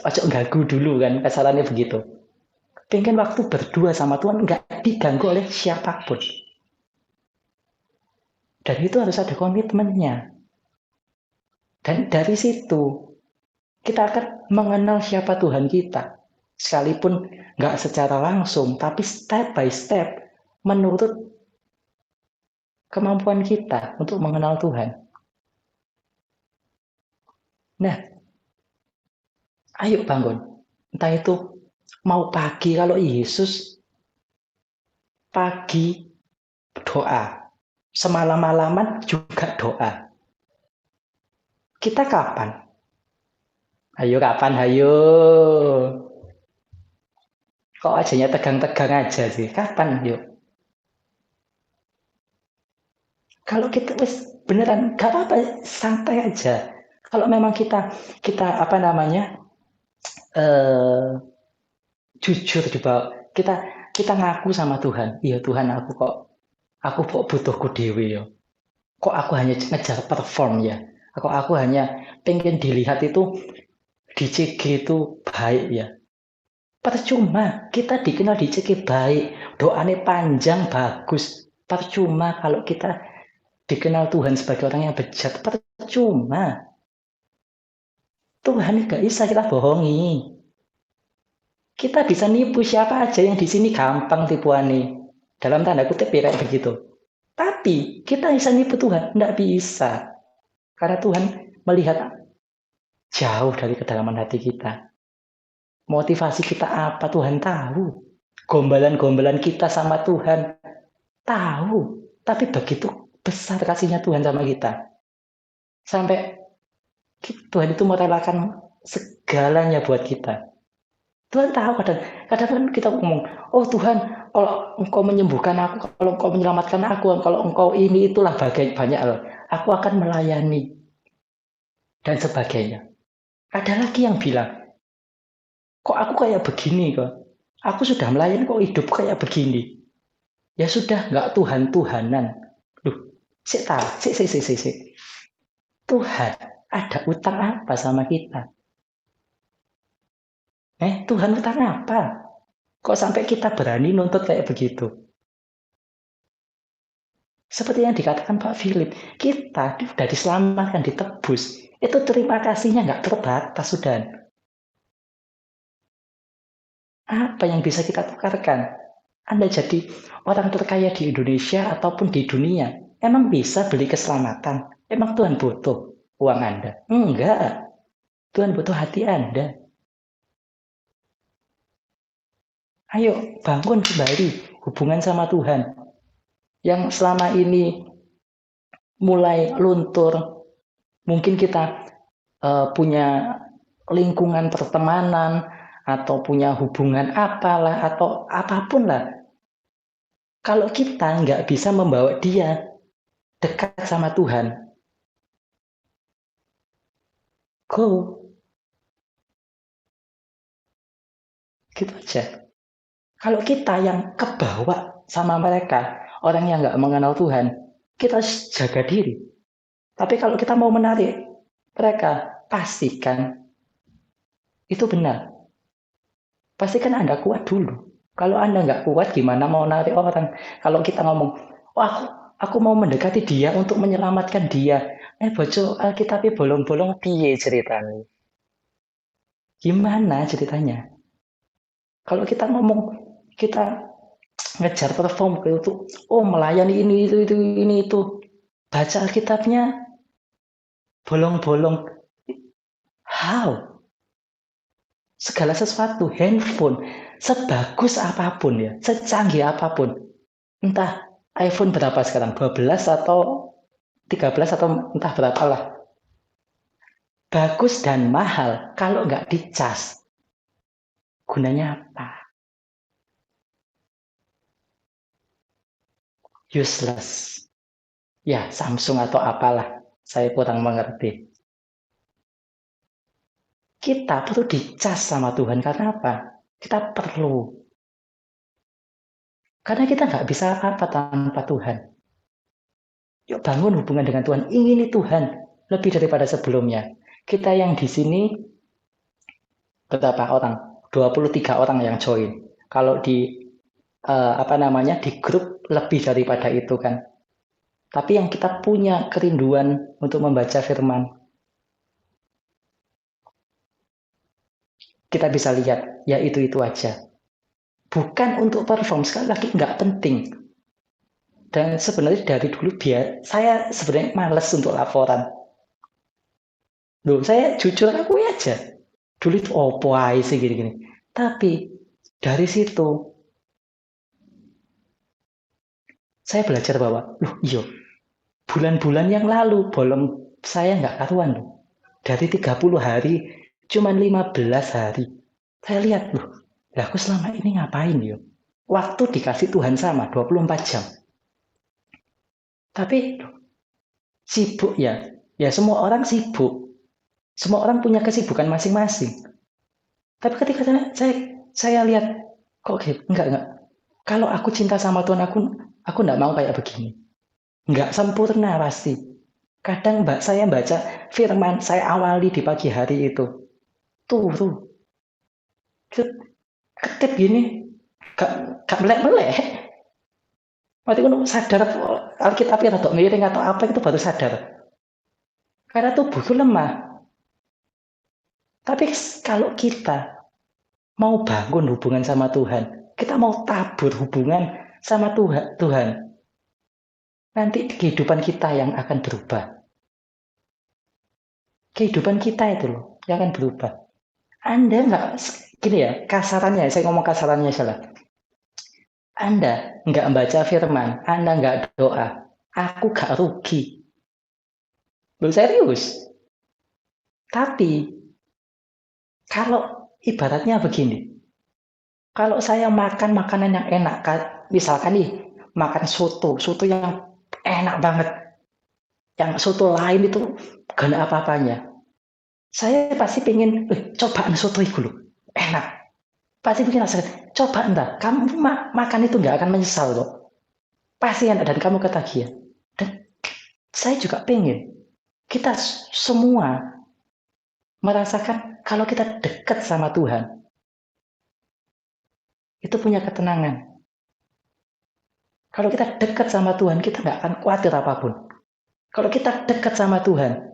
I: ojo ganggu dulu kan, kasarannya begitu. Pengen waktu berdua sama Tuhan, nggak diganggu oleh siapapun. Dan itu harus ada komitmennya. Dan dari situ, kita akan mengenal siapa Tuhan kita. Sekalipun nggak secara langsung, tapi step by step, menurut kemampuan kita untuk mengenal Tuhan. Nah, ayo bangun. Entah itu mau pagi, kalau Yesus pagi doa, semalam-malaman juga doa. Kita kapan? Ayo kapan, ayo. Kok ajanya tegang-tegang aja sih? Kapan, yuk? Kalau kita beneran gak apa-apa, santai aja. Kalau memang kita apa namanya, jujur coba, kita ngaku sama Tuhan, iya Tuhan, aku kok butuhku dewe ya. Kok aku hanya ngejar perform ya. Kok aku hanya pengen dilihat itu di CG itu baik ya. Percuma kita dikenal di CG baik, doanya panjang bagus. Percuma kalau kita dikenal Tuhan sebagai orang yang bejat, percuma. Tuhan gak bisa kita bohongi. Kita bisa nipu siapa aja yang di sini, gampang tipuannya. Dalam tanda kutip ya kayak begitu. Tapi kita bisa nipu Tuhan, enggak bisa. Karena Tuhan melihat jauh dari kedalaman hati kita. Motivasi kita apa Tuhan tahu. Gombalan-gombalan kita sama Tuhan tahu. Tapi begitu besar kasihnya Tuhan sama kita. Sampai Tuhan itu merelakan segalanya buat kita. Tuhan tahu kadang kan kita ngomong, oh Tuhan, kalau Engkau menyembuhkan aku, kalau Engkau menyelamatkan aku, kalau Engkau ini itulah banyak hal, aku akan melayani dan sebagainya. Ada lagi yang bilang, kok aku kayak begini kok? Aku sudah melayani kok hidup kayak begini. Ya sudah, nggak Tuhan-Tuhanan. Loh, sik. Tuhan ada utang apa sama kita? Tuhan utang apa? Kok sampai kita berani nuntut kayak begitu? Seperti yang dikatakan Pak Philip, kita sudah diselamatkan, ditebus. Itu terima kasihnya nggak terbatas, sudah. Apa yang bisa kita tukarkan? Anda jadi orang terkaya di Indonesia ataupun di dunia, emang bisa beli keselamatan? Emang Tuhan butuh uang Anda? Enggak. Tuhan butuh hati Anda. Ayo bangun kembali hubungan sama Tuhan. Yang selama ini mulai luntur, mungkin kita punya lingkungan pertemanan, atau punya hubungan apalah, atau apapun lah. Kalau kita nggak bisa membawa dia dekat sama Tuhan, go. Gitu aja. Kalau kita yang kebawa sama mereka, orang yang nggak mengenal Tuhan, kita jaga diri. Tapi kalau kita mau menarik mereka, pastikan itu benar. Pastikan Anda kuat dulu. Kalau Anda nggak kuat, gimana mau narik orang? Kalau kita ngomong, oh aku mau mendekati dia untuk menyelamatkan dia. Bojo Alkitabnya bolong-bolong piye ceritanya? Gimana ceritanya? Kalau kita ngomong, kita ngejar perform itu, oh melayani ini itu. Baca Alkitabnya bolong-bolong. How? Segala sesuatu, handphone, sebagus apapun ya, secanggih apapun. Entah iPhone berapa sekarang, 12 atau 13 atau entah berapalah. Bagus dan mahal, kalau nggak dicas, gunanya apa? Useless. Ya, Samsung atau apalah, saya kurang mengerti. Kita perlu dicas sama Tuhan, karena apa? Kita perlu. Karena kita nggak bisa apa-apa tanpa Tuhan. Yuk bangun hubungan dengan Tuhan, ingini Tuhan lebih daripada sebelumnya. Kita yang di sini, berapa orang? 23 orang yang join. Kalau di di grup lebih daripada itu kan. Tapi yang kita punya kerinduan untuk membaca firman, kita bisa lihat, ya itu aja. Bukan untuk perform, sekali lagi nggak penting. Dan sebenarnya dari dulu saya sebenarnya malas untuk laporan. Loh, saya jujur aku aja. Dulu itu opo aja sih gini-gini. Tapi dari situ saya belajar bahwa, bulan-bulan yang lalu bolong saya nggak karuan loh. Dari 30 hari, cuman 15 hari. Saya lihat aku selama ini ngapain yo? Waktu dikasih Tuhan sama 24 jam. Tapi sibuk ya semua orang sibuk. Semua orang punya kesibukan masing-masing. Tapi ketika saya lihat, kok gitu? Enggak. Kalau aku cinta sama Tuhan, aku enggak mau kayak begini. Enggak sempurna pasti. Kadang saya baca firman, saya awali di pagi hari itu. Tuh. Ketip gini, gak melek-melek. Waktu itu sadar Alkitabnya atau miring atau apa itu baru sadar. Karena tubuhku lemah. Tapi kalau kita mau bangun hubungan sama Tuhan, kita mau tabur hubungan sama Tuhan, nanti kehidupan kita yang akan berubah. Kehidupan kita itu loh yang akan berubah. Anda nggak, gini ya, kasarannya, saya ngomong kasarannya salah. Anda nggak membaca firman, Anda nggak doa, aku gak rugi. Loh serius. Tapi kalau ibaratnya begini, kalau saya makan makanan yang enak, misalkan nih makan soto yang enak banget, yang soto lain itu gak ada apa-apanya. Saya pasti pengen, cobaan soto itu loh, enak. Pasti bikin rasa, coba entah, kamu makan itu nggak akan menyesal kok. Pasti enak dan kamu ketagihan. Dan saya juga pengen, kita semua merasakan kalau kita dekat sama Tuhan, itu punya ketenangan. Kalau kita dekat sama Tuhan, kita nggak akan khawatir apapun. Kalau kita dekat sama Tuhan,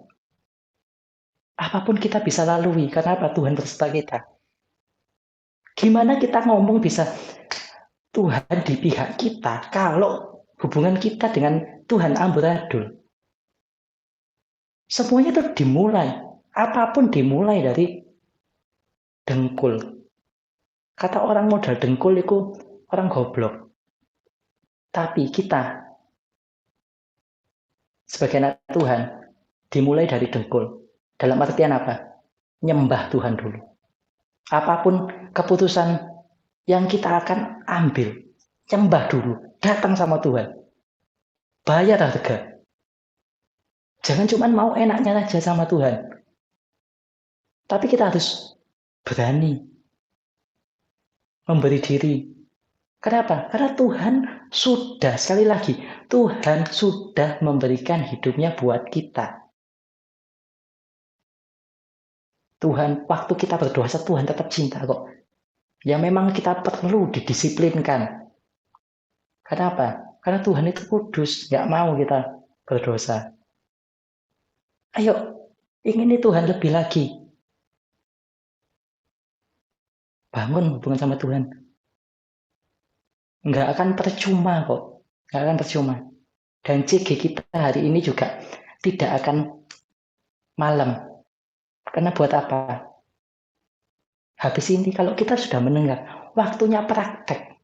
I: apapun kita bisa lalui, karena apa? Tuhan berserta kita. Gimana kita ngomong bisa Tuhan di pihak kita kalau hubungan kita dengan Tuhan amburadul? Semuanya itu dimulai, apapun dimulai dari dengkul. Kata orang modal dengkul itu orang goblok. Tapi kita sebagai anak Tuhan dimulai dari dengkul. Dalam artian apa? Nyembah Tuhan dulu. Apapun keputusan yang kita akan ambil, nyembah dulu, datang sama Tuhan. Bayar harga. Jangan cuma mau enaknya aja sama Tuhan. Tapi kita harus berani memberi diri. Kenapa? Karena Tuhan sudah, sekali lagi, Tuhan sudah memberikan hidupnya buat kita. Tuhan, waktu kita berdosa, Tuhan tetap cinta kok. Ya memang kita perlu didisiplinkan. Kenapa? Karena Tuhan itu kudus, nggak mau kita berdosa. Ayo, ingin Tuhan lebih lagi. Bangun hubungan sama Tuhan. Nggak akan percuma kok. Nggak akan percuma. Dan CG kita hari ini juga tidak akan malam. Karena buat apa? Habis ini kalau kita sudah mendengar, waktunya praktek.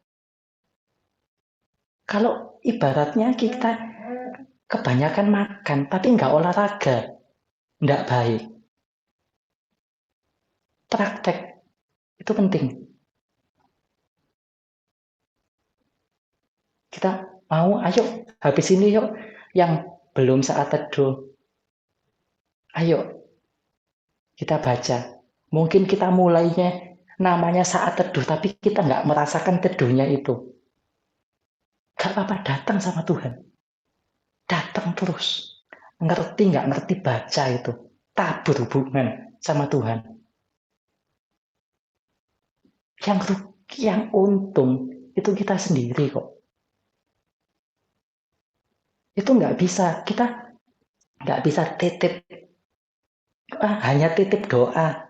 I: Kalau ibaratnya kita kebanyakan makan, tapi nggak olahraga, nggak baik. Praktek itu penting. Kita mau, ayo, habis ini yuk, yang belum saat teduh, ayo, kita baca. Mungkin kita mulainya namanya saat teduh, tapi kita nggak merasakan teduhnya itu. Gak apa-apa, datang sama Tuhan. Datang terus. Ngerti nggak ngerti baca itu. Tabur hubungan sama Tuhan. Yang untung itu kita sendiri kok. Itu nggak bisa, kita nggak bisa titip. Hanya titip doa.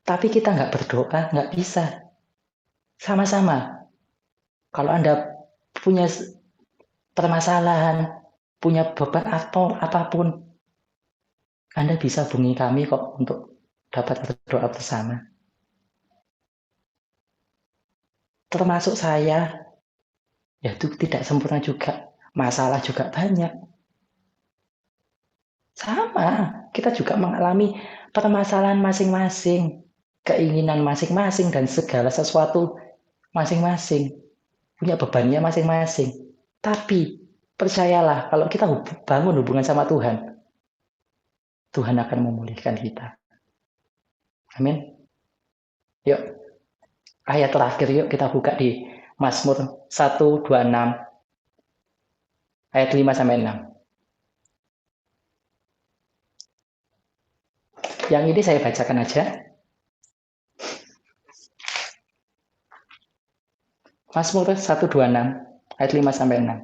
I: Tapi kita nggak berdoa, nggak bisa. Sama-sama. Kalau Anda punya permasalahan, punya beban atau apapun, Anda bisa hubungi kami kok untuk dapat berdoa bersama. Termasuk saya, ya itu tidak sempurna juga. Masalah juga banyak. Sama, kita juga mengalami permasalahan masing-masing, keinginan masing-masing, dan segala sesuatu masing-masing. Punya bebannya masing-masing. Tapi, percayalah, kalau kita bangun hubungan sama Tuhan, Tuhan akan memulihkan kita. Amin. Yuk, ayat terakhir yuk kita buka di Mazmur 126, ayat 5-6. Yang ini saya bacakan aja. Mazmur 126 ayat 5-6.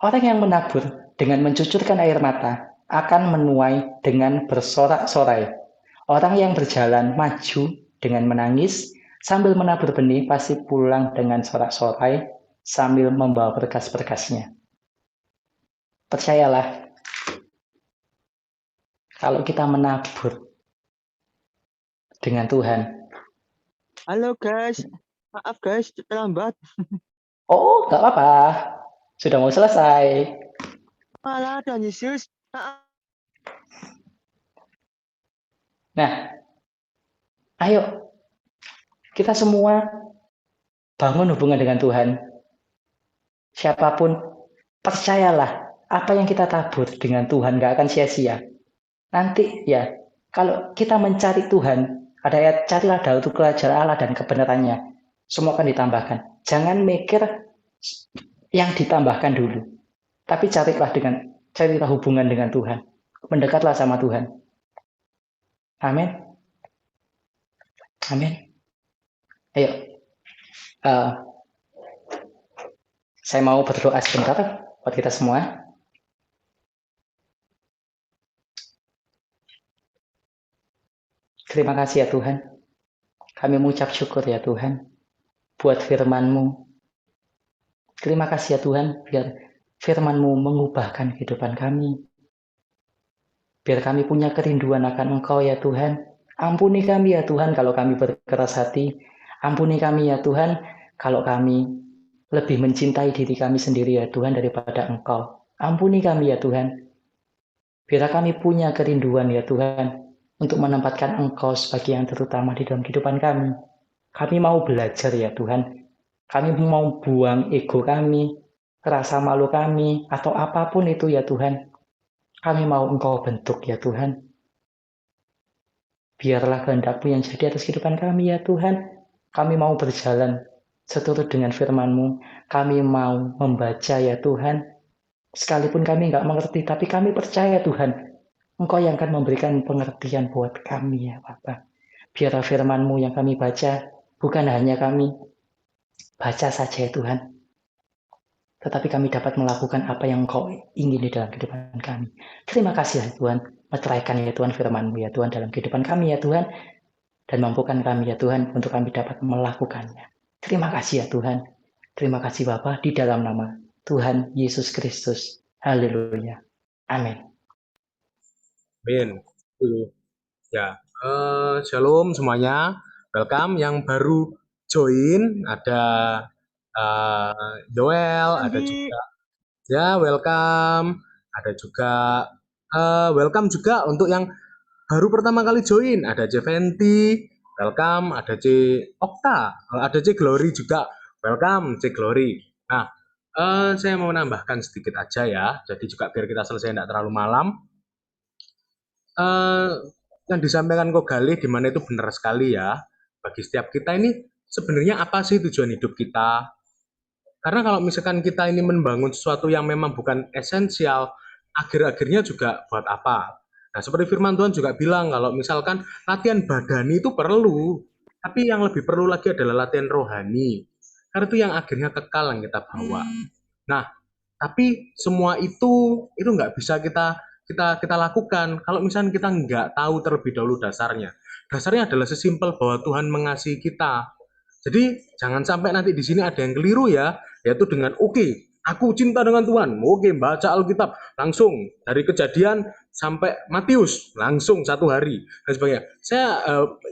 I: Orang yang menabur dengan mencucurkan air mata akan menuai dengan bersorak-sorai. Orang yang berjalan maju dengan menangis sambil menabur benih pasti pulang dengan sorak-sorai sambil membawa berkas-berkasnya. Percayalah, kalau kita menabur dengan Tuhan.
J: Halo guys, maaf guys, terlambat.
I: Oh, nggak apa-apa. Sudah mau selesai.
J: Malah Tuhan Yesus.
I: Nah, ayo kita semua bangun hubungan dengan Tuhan. Siapapun, percayalah apa yang kita tabur dengan Tuhan gak akan sia-sia. Nanti ya, kalau kita mencari Tuhan, ada ayat, carilah dahulu kerajaan Allah dan kebenarannya. Semua akan ditambahkan. Jangan mikir yang ditambahkan dulu. Tapi carilah hubungan dengan Tuhan. Mendekatlah sama Tuhan. Amin. Amin. Ayo. Saya mau berdoa sebentar buat kita semua. Terima kasih ya Tuhan. Kami mengucap syukur ya Tuhan buat firman-Mu. Terima kasih ya Tuhan biar firman-Mu mengubahkan kehidupan kami. Biar kami punya kerinduan akan Engkau ya Tuhan. Ampuni kami ya Tuhan kalau kami berkeras hati. Ampuni kami ya Tuhan kalau kami lebih mencintai diri kami sendiri ya Tuhan daripada Engkau. Ampuni kami ya Tuhan. Biar kami punya kerinduan ya Tuhan untuk menempatkan Engkau sebagai yang terutama di dalam kehidupan kami. Kami mau belajar ya Tuhan. Kami mau buang ego kami, rasa malu kami, atau apapun itu ya Tuhan. Kami mau Engkau bentuk ya Tuhan. Biarlah kehendak-Mu yang jadi atas kehidupan kami ya Tuhan. Kami mau berjalan seturut dengan firman-Mu. Kami mau membaca ya Tuhan. Sekalipun kami nggak mengerti, tapi kami percaya Tuhan. Engkau yang akan memberikan pengertian buat kami ya Bapa. Biarlah firman-Mu yang kami baca, bukan hanya kami baca saja ya Tuhan. Tetapi kami dapat melakukan apa yang Engkau ingin di dalam kehidupan kami. Terima kasih ya Tuhan. Meteraikan ya Tuhan firman-Mu ya Tuhan dalam kehidupan kami ya Tuhan. Dan mampukan kami ya Tuhan untuk kami dapat melakukannya. Terima kasih ya Tuhan. Terima kasih Bapa di dalam nama Tuhan Yesus Kristus. Haleluya. Amin.
A: Amin. Ya, shalom semuanya. Welcome yang baru join. Ada Joel, ada juga ya welcome. Ada juga welcome juga untuk yang baru pertama kali join. Ada Jeventi, welcome. Ada C Okta, ada C Glory juga, welcome C Glory. Nah, saya mau menambahkan sedikit aja ya. Jadi juga biar kita selesai tidak terlalu malam. Yang disampaikan Ko Galih di mana itu benar sekali ya. Bagi setiap kita ini sebenarnya apa sih tujuan hidup kita? Karena kalau misalkan kita ini membangun sesuatu yang memang bukan esensial, akhir-akhirnya juga buat apa? Nah, seperti firman Tuhan juga bilang kalau misalkan latihan badani itu perlu, tapi yang lebih perlu lagi adalah latihan rohani. Karena itu yang akhirnya kekal yang kita bawa. Nah, tapi semua itu nggak bisa kita lakukan kalau misalnya kita nggak tahu terlebih dahulu dasarnya. Dasarnya adalah sesimpel bahwa Tuhan mengasihi kita. Jadi jangan sampai nanti di sini ada yang keliru ya, yaitu dengan aku cinta dengan Tuhan. Baca Alkitab langsung dari Kejadian sampai Matius langsung 1 hari dan sebagainya.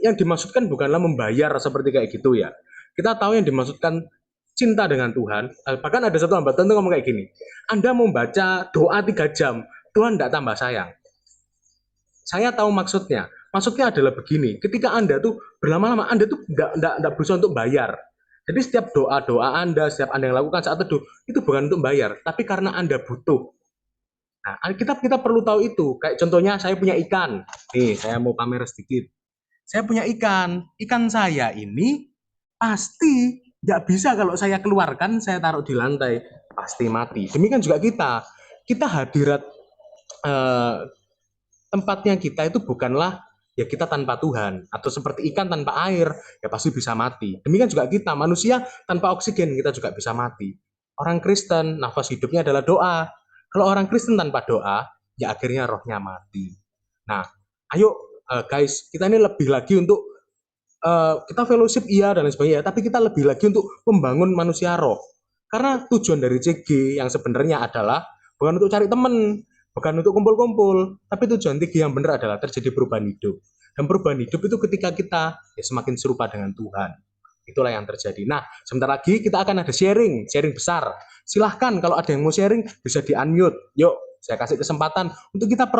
A: Yang dimaksudkan bukanlah membayar seperti kayak gitu ya. Kita tahu yang dimaksudkan cinta dengan Tuhan. Bahkan ada satu hamba Tuhan ngomong kayak gini. Anda membaca doa 3 jam, Tuhan tidak tambah sayang. Saya tahu maksudnya. Maksudnya adalah begini, ketika Anda tuh berlama-lama, Anda tuh tidak berusaha untuk bayar. Jadi setiap doa Anda, setiap Anda yang lakukan saat teduh, itu bukan untuk bayar, tapi karena Anda butuh. Nah, kita perlu tahu itu. Kayak contohnya saya punya ikan. Nih, saya mau pamer sedikit. Saya punya ikan. Ikan saya ini pasti nggak bisa kalau saya keluarkan, saya taruh di lantai, pasti mati. Demikian juga kita. Kita hadirat tempatnya kita itu bukanlah ya kita tanpa Tuhan, atau seperti ikan tanpa air, ya pasti bisa mati. Demikian juga kita, manusia tanpa oksigen, kita juga bisa mati. Orang Kristen, nafas hidupnya adalah doa. Kalau orang Kristen tanpa doa, ya akhirnya rohnya mati. Nah, ayo guys, kita ini lebih lagi untuk, kita fellowship iya dan lain sebagainya, tapi kita lebih lagi untuk membangun manusia roh. Karena tujuan dari CG yang sebenarnya adalah bukan untuk cari teman, bukan untuk kumpul-kumpul, tapi tujuan tinggi yang benar adalah terjadi perubahan hidup. Dan perubahan hidup itu ketika kita ya semakin serupa dengan Tuhan. Itulah yang terjadi. Nah, sebentar lagi kita akan ada sharing besar. Silahkan kalau ada yang mau sharing bisa di-unmute. Yuk, saya kasih kesempatan untuk kita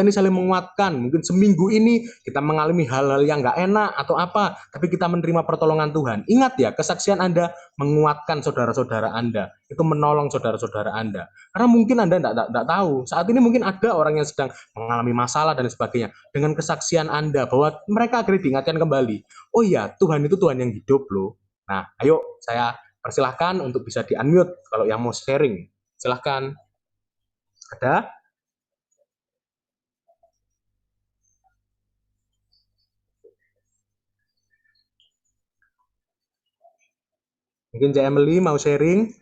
A: ini saling menguatkan. Mungkin seminggu ini kita mengalami hal-hal yang nggak enak atau apa, tapi kita menerima pertolongan Tuhan. Ingat ya, kesaksian Anda menguatkan saudara-saudara Anda. Itu menolong saudara-saudara Anda. Karena mungkin Anda enggak tahu, saat ini mungkin ada orang yang sedang mengalami masalah dan sebagainya. Dengan kesaksian Anda bahwa mereka akhirnya diingatkan kembali, oh iya, Tuhan itu Tuhan yang hidup loh. Nah, ayo saya persilahkan untuk bisa di-unmute kalau yang mau sharing. Silahkan. Ada? Mungkin Cak Emily mau sharing?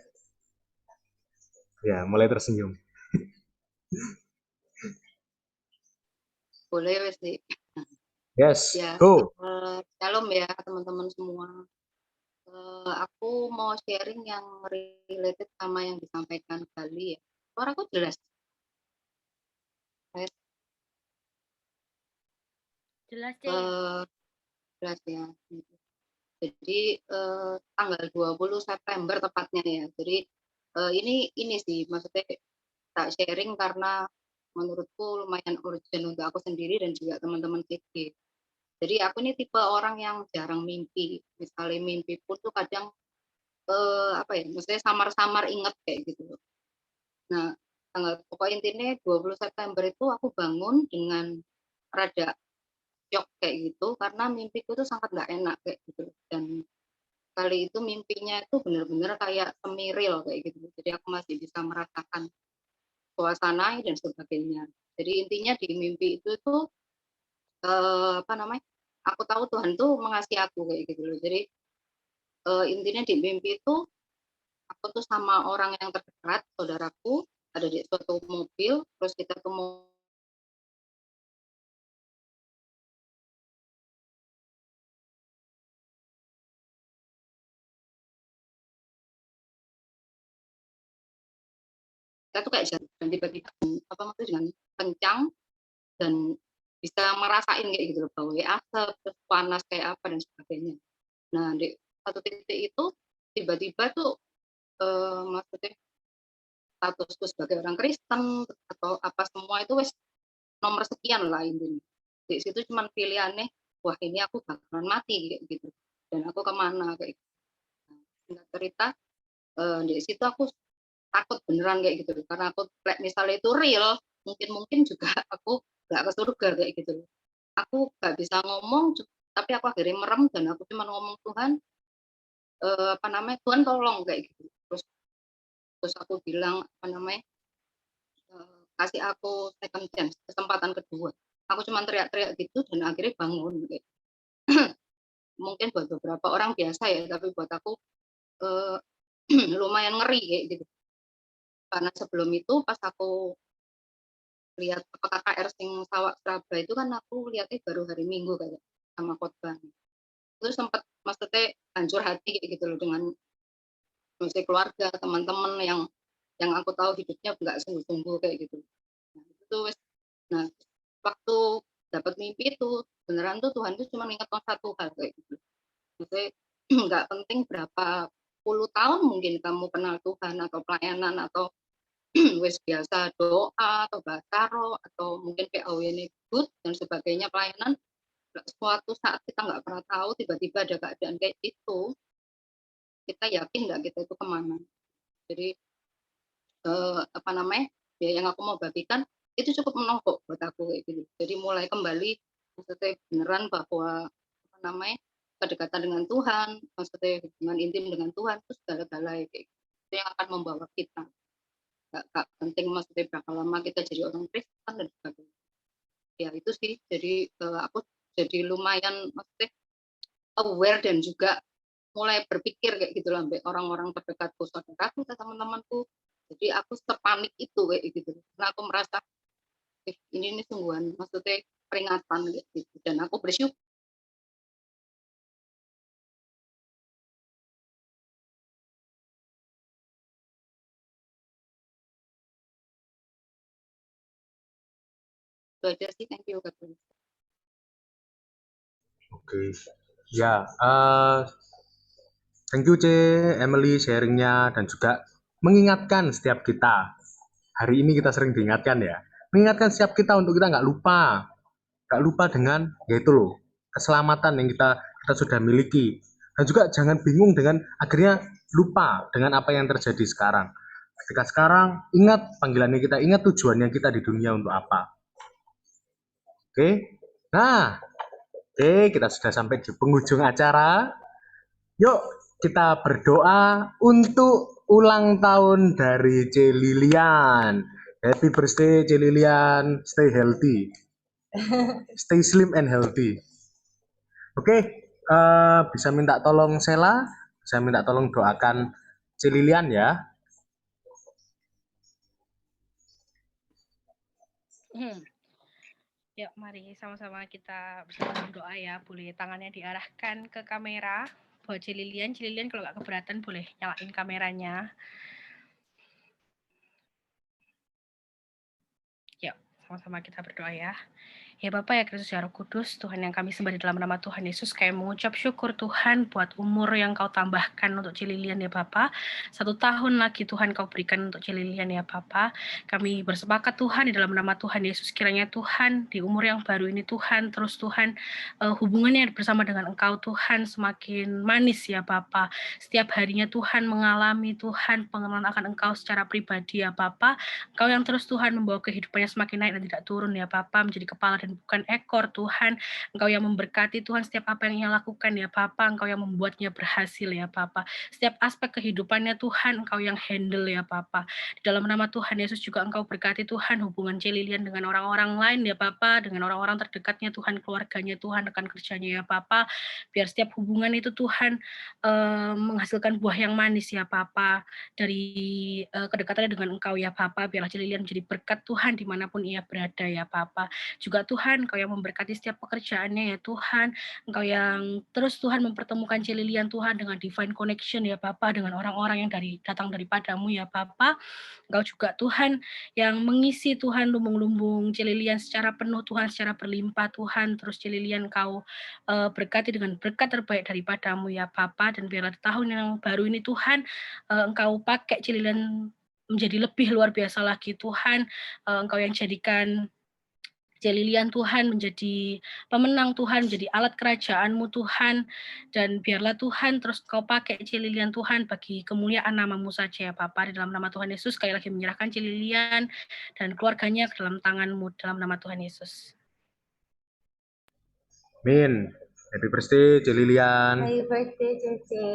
A: Ya, mulai tersenyum.
L: Boleh wes nih.
A: Yes,
L: Ya,
A: go.
L: shalom ya teman-teman semua. Aku mau sharing yang related sama yang disampaikan Bali ya. Suaraku jelas?
C: Jelas deh.
L: Jelas ya. Jadi tanggal 20 September tepatnya ya. Jadi ini sih maksudnya tak sharing karena menurutku lumayan urgent untuk aku sendiri dan juga teman-teman CG. Jadi aku ini tipe orang yang jarang mimpi. Misalnya mimpi pun tuh kadang apa ya, maksudnya samar-samar inget kayak gitu. Nah, pokoknya intinya 20 September itu aku bangun dengan rada shock kayak gitu karena mimpiku tuh sangat nggak enak kayak gitu. Dan kali itu mimpinya itu benar-benar kayak semi real kayak gitu. Jadi aku masih bisa merasakan suasana dan sebagainya. Jadi intinya di mimpi itu tuh apa namanya? Aku tahu Tuhan tuh mengasihi aku kayak gitu loh. Jadi intinya di mimpi itu aku tuh sama orang yang terdekat, saudaraku, ada di suatu mobil, terus kita tuh mau kita tuh kayak jalan dan tiba-tiba apa maksudnya dengan kencang dan bisa merasain kayak gitu loh, bau asap, terus panas kayak apa dan sebagainya. Nah, di satu titik itu tiba-tiba tuh maksudnya statusku sebagai orang Kristen atau apa semua itu wes nomor sekian lah intinya. Di situ cuma pilihannya, wah ini aku bakalan mati kayak gitu. Dan aku kemana kayak gitu. Nah, singkat cerita di situ aku takut beneran kayak gitu karena aku misalnya itu real mungkin juga aku nggak ke surga kayak gitu. Aku nggak bisa ngomong tapi aku akhirnya merem dan aku cuma ngomong Tuhan apa namanya Tuhan tolong kayak gitu. Terus aku bilang apa namanya kasih aku second chance, kesempatan kedua. Aku cuma teriak-teriak gitu dan akhirnya bangun gitu. Mungkin buat beberapa orang biasa ya, tapi buat aku lumayan ngeri kayak gitu. Karena sebelum itu pas aku lihat KKR sing Sawak Seraba itu kan aku lihatnya baru hari Minggu kayak sama khotbah. Itu sempat maksudnya hancur hati kayak gitu loh dengan musik keluarga, teman-teman yang aku tahu hidupnya nggak sungguh-sungguh kayak gitu. Nah, itu nah waktu dapat mimpi itu beneran tuh Tuhan tuh cuma ingatkan satu hal kayak gitu. Maksudnya nggak penting berapa puluh tahun mungkin kamu kenal Tuhan atau pelayanan atau wes biasa doa atau bahasa roh atau mungkin PAW ini good dan sebagainya pelayanan suatu saat kita nggak pernah tahu tiba-tiba ada keadaan kayak itu kita yakin nggak kita itu kemana. Jadi apa namanya ya yang aku mau bagikan itu cukup menonggok buat aku kayak gitu. Jadi mulai kembali maksudnya beneran bahwa apa namanya kedekatan dengan Tuhan, maksudnya hubungan intim dengan Tuhan itu segala-galanya kayak gitu. Itu yang akan membawa kita. Nggak penting maksudnya berapa lama kita jadi orang Kristen dan sebagainya. Ya itu sih. Jadi aku jadi lumayan maksudnya aware dan juga mulai berpikir kayak gitu lah sampai orang-orang terdekatku, saudaraku, teman-temanku. Jadi aku sepanik itu kayak gitu. Karena aku merasa ini sungguhan maksudnya peringatan kayak gitu dan aku bersyukur. Itu aja sih, thank you.
A: Oke. Ya, Thank you, Emily, sharingnya, dan juga mengingatkan setiap kita. Hari ini kita sering diingatkan ya. Mengingatkan setiap kita untuk kita nggak lupa. Nggak lupa dengan, yaitu loh, keselamatan yang kita sudah miliki. Dan juga jangan bingung dengan akhirnya lupa dengan apa yang terjadi sekarang. Ketika sekarang, ingat panggilannya kita, ingat tujuannya kita di dunia untuk apa. Oke? Nah, oke, kita sudah sampai di penghujung acara. Yuk, kita berdoa untuk ulang tahun dari C. Lilian. Happy birthday, C. Lilian. Stay healthy. Stay slim and healthy. Oke, bisa minta tolong Sela, bisa minta tolong doakan C. Lilian ya.
M: Yuk, mari sama-sama kita bersama berdoa ya. Boleh tangannya diarahkan ke kamera. Buat Lilian kalau nggak keberatan boleh nyalain kameranya. Yuk, sama-sama kita berdoa ya. Ya Bapa ya Kristus ya Roh Kudus, Tuhan yang kami sembah di dalam nama Tuhan Yesus, kami mengucap syukur Tuhan buat umur yang Kau tambahkan untuk Lilian ya Bapa. 1 tahun lagi Tuhan Kau berikan untuk Lilian ya Bapa. Kami bersepakat Tuhan di dalam nama Tuhan Yesus, kiranya Tuhan di umur yang baru ini Tuhan, terus Tuhan hubungannya bersama dengan Engkau Tuhan semakin manis ya Bapa. Setiap harinya Tuhan mengalami Tuhan pengenalan akan Engkau secara pribadi ya Bapa. Engkau yang terus Tuhan membawa kehidupannya semakin naik dan tidak turun ya Bapa, menjadi kepala dan bukan ekor Tuhan. Engkau yang memberkati Tuhan setiap apa yang ia lakukan ya Bapa. Engkau yang membuatnya berhasil ya Bapa. Setiap aspek kehidupannya Tuhan Engkau yang handle ya Bapa. Di dalam nama Tuhan Yesus juga Engkau berkati Tuhan hubungan C. Lilian dengan orang-orang lain ya Bapa, dengan orang-orang terdekatnya Tuhan, keluarganya Tuhan, rekan kerjanya ya Bapa. Biar setiap hubungan itu Tuhan menghasilkan buah yang manis ya Bapa. Dari kedekatannya dengan Engkau ya Bapa, biarlah C. Lilian menjadi berkat Tuhan dimanapun ia berada ya Bapa. Juga Tuhan, Engkau yang memberkati setiap pekerjaannya ya Tuhan. Engkau yang terus Tuhan mempertemukan C. Lilian Tuhan dengan divine connection ya Bapa, dengan orang-orang yang datang daripadamu ya Bapa. Engkau juga Tuhan yang mengisi Tuhan lumbung-lumbung C. Lilian secara penuh Tuhan, secara berlimpah Tuhan. Terus C. Lilian Engkau berkati dengan berkat terbaik daripadamu ya Bapa. Dan biarlah di tahun yang baru ini Tuhan, Engkau pakai C. Lilian menjadi lebih luar biasa lagi Tuhan. Engkau yang jadikan C. Lilian Tuhan menjadi pemenang Tuhan, menjadi alat kerajaan-Mu Tuhan, dan biarlah Tuhan terus Kau pakai C. Lilian Tuhan bagi kemuliaan nama-Mu saja ya Bapa. Di dalam nama Tuhan Yesus sekali lagi menyerahkan C. Lilian dan keluarganya ke dalam tangan-Mu dalam nama Tuhan Yesus.
A: Amin. Happy birthday C. Lilian.
N: Happy birthday Cece.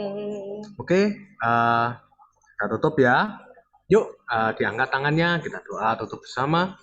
A: Oke, kita tutup ya. Yuk, diangkat tangannya, kita doa tutup bersama.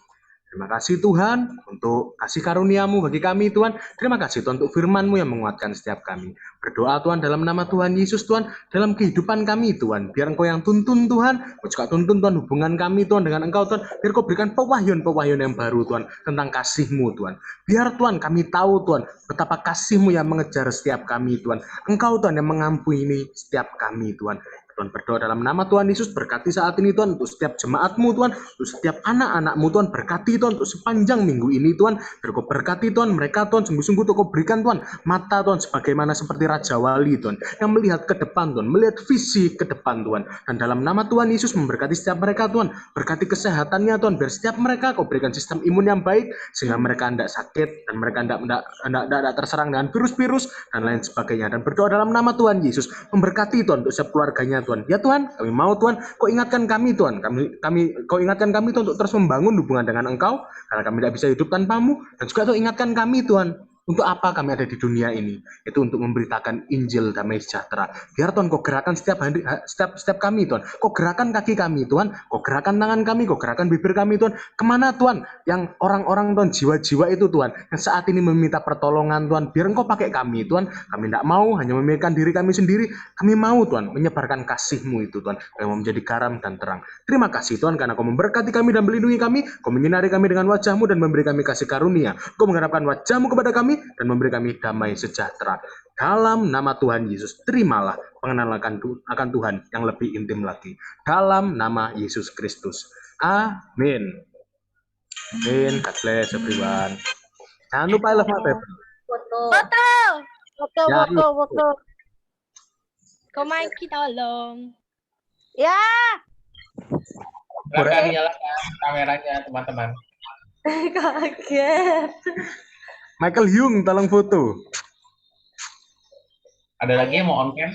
A: Terima kasih Tuhan untuk kasih karunia-Mu bagi kami Tuhan. Terima kasih Tuhan untuk firman-Mu yang menguatkan setiap kami. Berdoa Tuhan dalam nama Tuhan Yesus Tuhan, dalam kehidupan kami Tuhan. Biar Engkau yang tuntun Tuhan, Engkau juga tuntun Tuhan hubungan kami Tuhan dengan Engkau Tuhan. Biar Kau berikan pewahyun-pewahyun yang baru Tuhan, tentang kasih-Mu Tuhan. Biar Tuhan kami tahu Tuhan, betapa kasih-Mu yang mengejar setiap kami Tuhan. Engkau Tuhan yang mengampuni setiap kami Tuhan. Tuhan berdoa dalam nama Tuhan Yesus, berkati saat ini Tuhan untuk setiap jemaat-Mu Tuhan, untuk setiap anak-anak-Mu Tuhan, berkati Tuhan untuk sepanjang minggu ini Tuhan. Biar Kau berkati Tuhan mereka Tuhan, sungguh-sungguh untuk Kau berikan Tuhan mata Tuhan sebagaimana seperti Raja Wali Tuhan, yang melihat ke depan Tuhan, melihat visi ke depan Tuhan. Dan dalam nama Tuhan Yesus memberkati setiap mereka Tuhan, berkati kesehatannya Tuhan, biar setiap mereka Kau berikan sistem imun yang baik, sehingga mereka tidak sakit dan mereka tidak terserang dengan virus-virus dan lain sebagainya. Dan berdoa dalam nama Tuhan Yesus memberkati Tuhan untuk setiap keluarganya Tuhan. Ya Tuhan, kami mau Tuhan, Kau ingatkan kami Tuhan, Kau ingatkan kami Tuhan untuk terus membangun hubungan dengan Engkau, karena kami tidak bisa hidup tanpamu. Dan juga Tuhan ingatkan kami Tuhan, untuk apa kami ada di dunia ini? Itu untuk memberitakan Injil damai sejahtera. Biar Tuhan Kau gerakan setiap kami Tuhan. Kau gerakan kaki kami Tuhan. Kau gerakan tangan kami. Kau gerakan bibir kami Tuhan. Kemana Tuhan? Yang orang-orang Tuhan, jiwa-jiwa itu Tuhan, yang saat ini meminta pertolongan Tuhan. Biar Engkau pakai kami Tuhan. Kami tidak mau hanya memikirkan diri kami sendiri. Kami mau Tuhan menyebarkan kasih-Mu itu Tuhan, yang mau menjadi garam dan terang. Terima kasih Tuhan karena Kau memberkati kami dan melindungi kami. Kau menyinari kami dengan wajah-Mu dan memberi kami kasih karunia. Kau mengharapkan wajah-Mu kepada kami dan memberi kami damai sejahtera. Dalam nama Tuhan Yesus, terimalah pengenalan akan Tuhan yang lebih intim lagi. Dalam nama Yesus Kristus. Amin. Amin. God bless everyone. Jangan lupa I love my people.
N: Foto.
B: Foto.
A: Ya,
B: Foto.
M: Kok Mikey tolong.
B: Ya.
E: Silakan dinyalakan kameranya teman-teman.
N: Kaget.
A: Michael Hyung tolong foto.
E: Ada lagi yang mau on cam?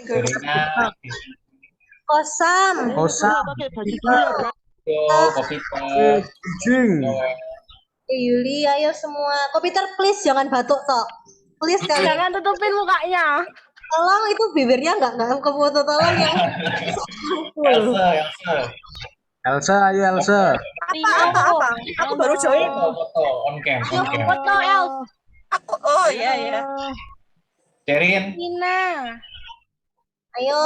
E: Serena,
N: Kosam.
A: Kosam.
E: Kopi
A: Jing.
N: Yuli, ayo semua. Komputer please jangan batuk toh. Please kalian.
B: Jangan tutupin mukanya.
N: Tolong itu bibirnya nggak ke foto tolong ya.
A: Elsa, ayo Elsa.
N: Apa? Aku baru join.
E: Foto on cam.
B: Foto Els.
N: Oh iya ya.
E: Sherin.
B: Nina.
N: Ayo.